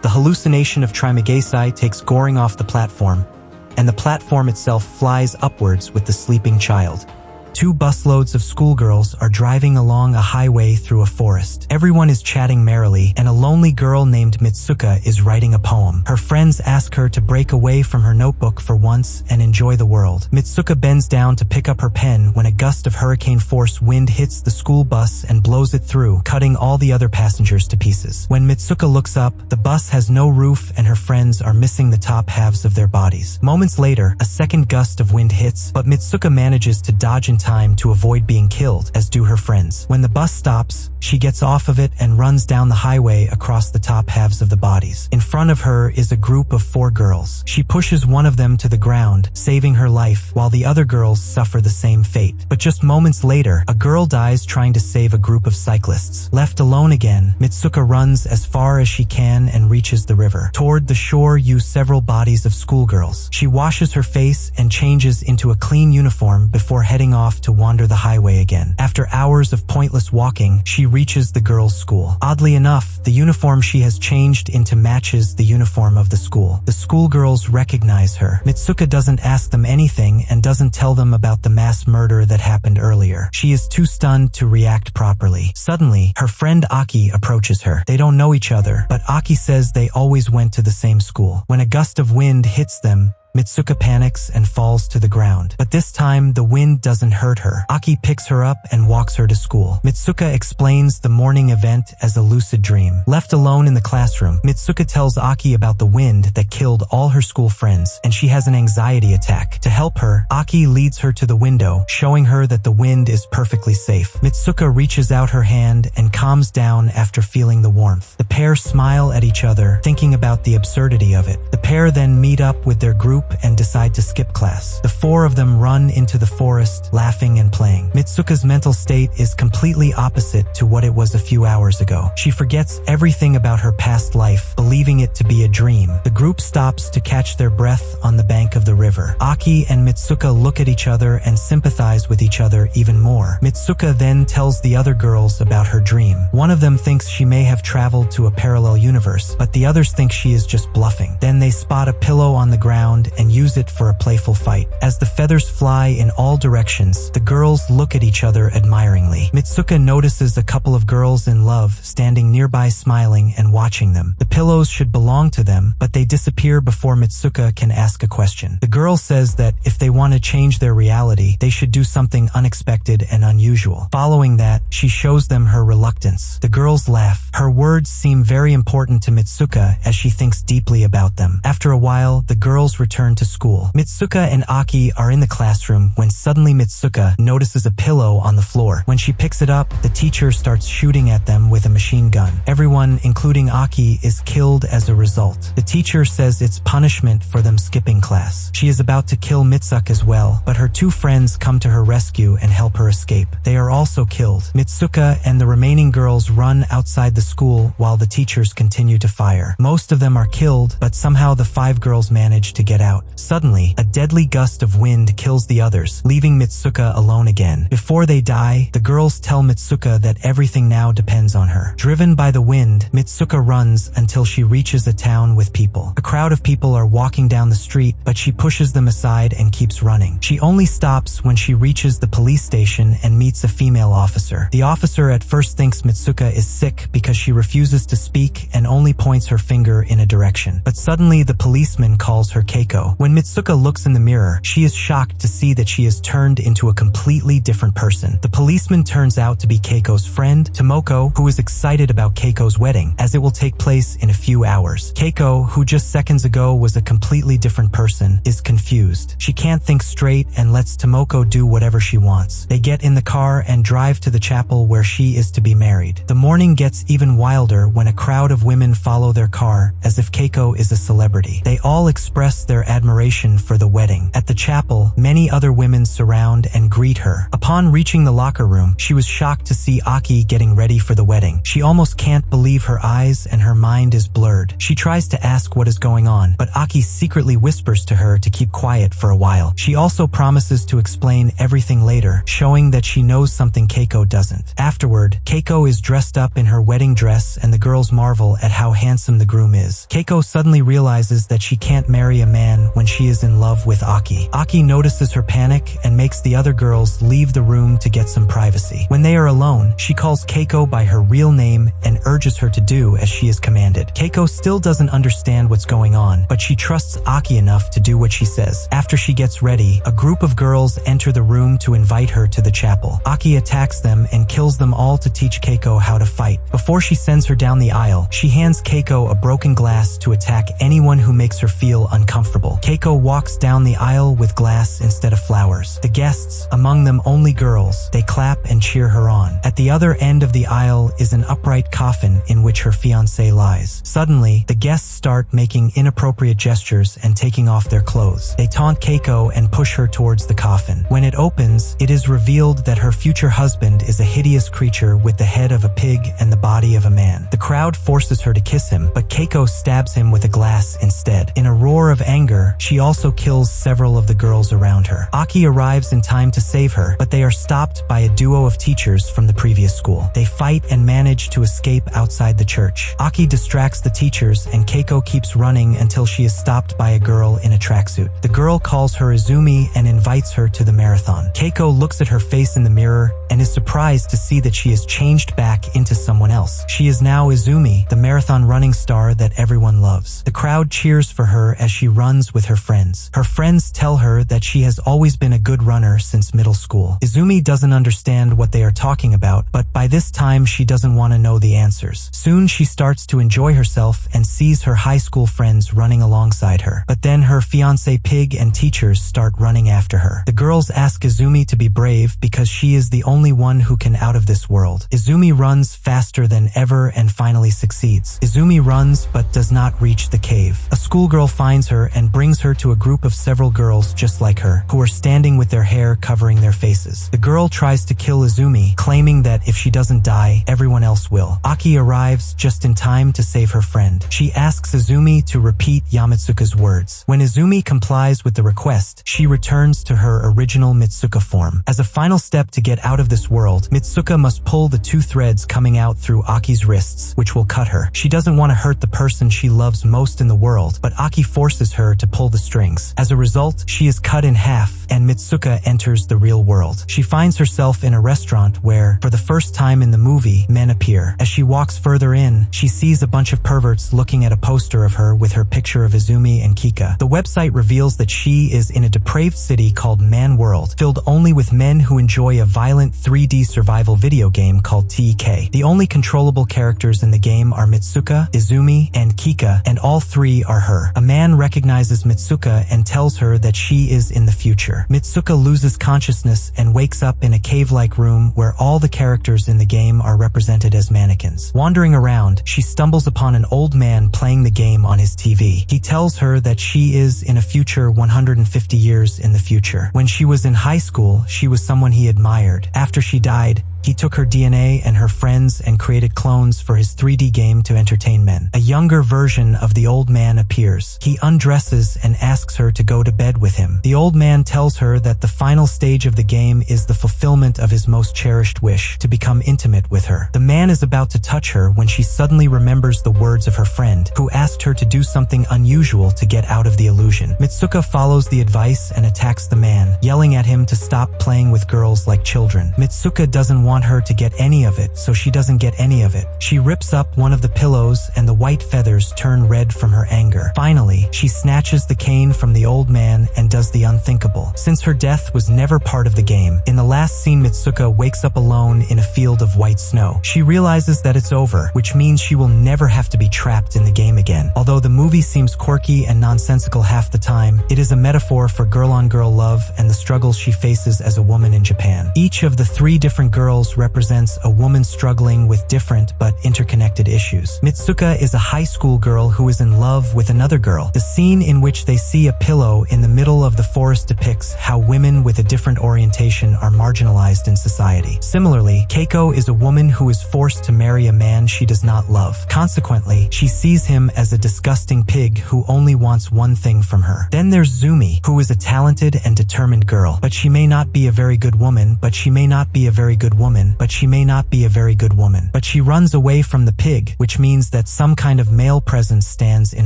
The hallucination of Trimagesi takes Goring off the platform, and the platform itself flies upwards with the sleeping child. 2 busloads of schoolgirls are driving along a highway through a forest. Everyone is chatting merrily, and a lonely girl named Mitsuka is writing a poem. Her friends ask her to break away from her notebook for once and enjoy the world. Mitsuka bends down to pick up her pen when a gust of hurricane-force wind hits the school bus and blows it through, cutting all the other passengers to pieces. When Mitsuka looks up, the bus has no roof and her friends are missing the top halves of their bodies. Moments later, a second gust of wind hits, but Mitsuka manages to dodge in time to avoid being killed, as do her friends. When the bus stops, she gets off of it and runs down the highway across the top halves of the bodies. In front of her is a group of 4 girls. She pushes one of them to the ground, saving her life, while the other girls suffer the same fate. But just moments later, a girl dies trying to save a group of cyclists. Left alone again, Mitsuka runs as far as she can and reaches the river. Toward the shore use several bodies of schoolgirls. She washes her face and changes into a clean uniform before heading off to wander the highway again. After hours of pointless walking, she reaches the girls' school. Oddly enough, the uniform she has changed into matches the uniform of the school. The schoolgirls recognize her. Mitsuka doesn't ask them anything and doesn't tell them about the mass murder that happened earlier. She is too stunned to react properly. Suddenly, her friend Aki approaches her. They don't know each other, but Aki says they always went to the same school. When a gust of wind hits them, Mitsuka panics and falls to the ground. But this time, the wind doesn't hurt her. Aki picks her up and walks her to school. Mitsuka explains the morning event as a lucid dream. Left alone in the classroom, Mitsuka tells Aki about the wind that killed all her school friends, and she has an anxiety attack. To help her, Aki leads her to the window, showing her that the wind is perfectly safe. Mitsuka reaches out her hand and calms down after feeling the warmth. The pair smile at each other, thinking about the absurdity of it. The pair then meet up with their group and decide to skip class. The four of them run into the forest, laughing and playing. Mitsuka's mental state is completely opposite to what it was a few hours ago. She forgets everything about her past life, believing it to be a dream. The group stops to catch their breath on the bank of the river. Aki and Mitsuka look at each other and sympathize with each other even more. Mitsuka then tells the other girls about her dream. One of them thinks she may have traveled to a parallel universe, but the others think she is just bluffing. Then they spot a pillow on the ground and use it for a playful fight. As the feathers fly in all directions, the girls look at each other admiringly. Mitsuka notices a couple of girls in love standing nearby smiling and watching them. The pillows should belong to them, but they disappear before Mitsuka can ask a question. The girl says that if they want to change their reality, they should do something unexpected and unusual. Following that, she shows them her reluctance. The girls laugh. Her words seem very important to Mitsuka as she thinks deeply about them. After a while, the girls return to school. Mitsuka and Aki are in the classroom when suddenly Mitsuka notices a pillow on the floor. When she picks it up, the teacher starts shooting at them with a machine gun. Everyone, including Aki, is killed as a result. The teacher says it's punishment for them skipping class. She is about to kill Mitsuka as well, but her two friends come to her rescue and help her escape. They are also killed. Mitsuka and the remaining girls run outside the school while the teachers continue to fire. Most of them are killed, but somehow the 5 girls manage to get out. Suddenly, a deadly gust of wind kills the others, leaving Mitsuka alone again. Before they die, the girls tell Mitsuka that everything now depends on her. Driven by the wind, Mitsuka runs until she reaches a town with people. A crowd of people are walking down the street, but she pushes them aside and keeps running. She only stops when she reaches the police station and meets a female officer. The officer at first thinks Mitsuka is sick because she refuses to speak and only points her finger in a direction. But suddenly the policeman calls her Keiko. When Mitsuka looks in the mirror, she is shocked to see that she has turned into a completely different person. The policeman turns out to be Keiko's friend, Tomoko, who is excited about Keiko's wedding, as it will take place in a few hours. Keiko, who just seconds ago was a completely different person, is confused. She can't think straight and lets Tomoko do whatever she wants. They get in the car and drive to the chapel where she is to be married. The morning gets even wilder when a crowd of women follow their car as if Keiko is a celebrity. They all express their admiration for the wedding. At the chapel, many other women surround and greet her. Upon reaching the locker room, she was shocked to see Aki getting ready for the wedding. She almost can't believe her eyes and her mind is blurred. She tries to ask what is going on, but Aki secretly whispers to her to keep quiet for a while. She also promises to explain everything later, showing that she knows something Keiko doesn't. Afterward, Keiko is dressed up in her wedding dress and the girls marvel at how handsome the groom is. Keiko suddenly realizes that she can't marry a man when she is in love with Aki. Aki notices her panic and makes the other girls leave the room to get some privacy. When they are alone, she calls Keiko by her real name and urges her to do as she is commanded. Keiko still doesn't understand what's going on, but she trusts Aki enough to do what she says. After she gets ready, a group of girls enter the room to invite her to the chapel. Aki attacks them and kills them all to teach Keiko how to fight. Before she sends her down the aisle, she hands Keiko a broken glass to attack anyone who makes her feel uncomfortable. Keiko walks down the aisle with glass instead of flowers. The guests, among them only girls, they clap and cheer her on. At the other end of the aisle is an upright coffin in which her fiancé lies. Suddenly, the guests start making inappropriate gestures and taking off their clothes. They taunt Keiko and push her towards the coffin. When it opens, it is revealed that her future husband is a hideous creature with the head of a pig and the body of a man. The crowd forces her to kiss him, but Keiko stabs him with a glass instead. In a roar of anger, she also kills several of the girls around her. Aki arrives in time to save her, but they are stopped by a duo of teachers from the previous school. They fight and manage to escape outside the church. Aki distracts the teachers and Keiko keeps running until she is stopped by a girl in a tracksuit. The girl calls her Izumi and invites her to the marathon. Keiko looks at her face in the mirror and is surprised to see that she has changed back into someone else. She is now Izumi, the marathon running star that everyone loves. The crowd cheers for her as she runs runs with her friends. Her friends tell her that she has always been a good runner since middle school. Izumi doesn't understand what they are talking about, but by this time she doesn't want to know the answers. Soon she starts to enjoy herself and sees her high school friends running alongside her. But then her fiancé Pig and teachers start running after her. The girls ask Izumi to be brave because she is the only one who can out of this world. Izumi runs faster than ever and finally succeeds. Izumi runs but does not reach the cave. A schoolgirl finds her and brings her to a group of several girls just like her, who are standing with their hair covering their faces. The girl tries to kill Izumi, claiming that if she doesn't die, everyone else will. Aki arrives just in time to save her friend. She asks Izumi to repeat Yamatsuka's words. When Izumi complies with the request, she returns to her original Mitsuka form. As a final step to get out of this world, Mitsuka must pull the two threads coming out through Aki's wrists, which will cut her. She doesn't want to hurt the person she loves most in the world, but Aki forces her to pull the strings. As a result, she is cut in half, and Mitsuka enters the real world. She finds herself in a restaurant where, for the first time in the movie, men appear. As she walks further in, she sees a bunch of perverts looking at a poster of her with her picture of Izumi and Kika. The website reveals that she is in a depraved city called Man World, filled only with men who enjoy a violent 3D survival video game called TK. The only controllable characters in the game are Mitsuka, Izumi, and Kika, and all three are her. A man recognizes Mitsuka and tells her that she is in the future. Mitsuka loses consciousness and wakes up in a cave-like room where all the characters in the game are represented as mannequins. Wandering around, she stumbles upon an old man playing the game on his TV. He tells her that she is in a future 150 years in the future. When she was in high school, she was someone he admired. After she died, he took her DNA and her friends and created clones for his 3D game to entertain men. A younger version of the old man appears. He undresses and asks her to go to bed with him. The old man tells her that the final stage of the game is the fulfillment of his most cherished wish, to become intimate with her. The man is about to touch her when she suddenly remembers the words of her friend, who asked her to do something unusual to get out of the illusion. Mitsuka follows the advice and attacks the man, yelling at him to stop playing with girls like children. Mitsuka doesn't want her to get any of it, so she doesn't get any of it. She rips up one of the pillows and the white feathers turn red from her anger. Finally, she snatches the cane from the old man and does the unthinkable. Since her death was never part of the game, in the last scene Mitsuka wakes up alone in a field of white snow. She realizes that it's over, which means she will never have to be trapped in the game again. Although the movie seems quirky and nonsensical half the time, it is a metaphor for girl-on-girl love and the struggles she faces as a woman in Japan. Each of the three different girls represents a woman struggling with different but interconnected issues. Mitsuka is a high school girl who is in love with another girl. The scene in which they see a pillow in the middle of the forest depicts how women with a different orientation are marginalized in society. Similarly, Keiko is a woman who is forced to marry a man she does not love. Consequently, she sees him as a disgusting pig who only wants one thing from her. Then there's Zumi, who is a talented and determined girl, but she may not be a very good woman, but she may not be a very good woman, but she may not be a very good woman. But she runs away from the pig, which means that some kind of male presence stands in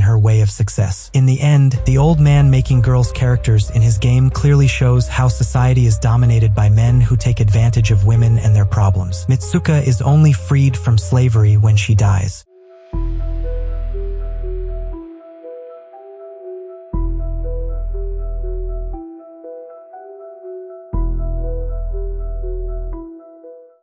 her way of success. In the end, the old man making girls characters in his game clearly shows how society is dominated by men who take advantage of women and their problems. Mitsuka is only freed from slavery when she dies.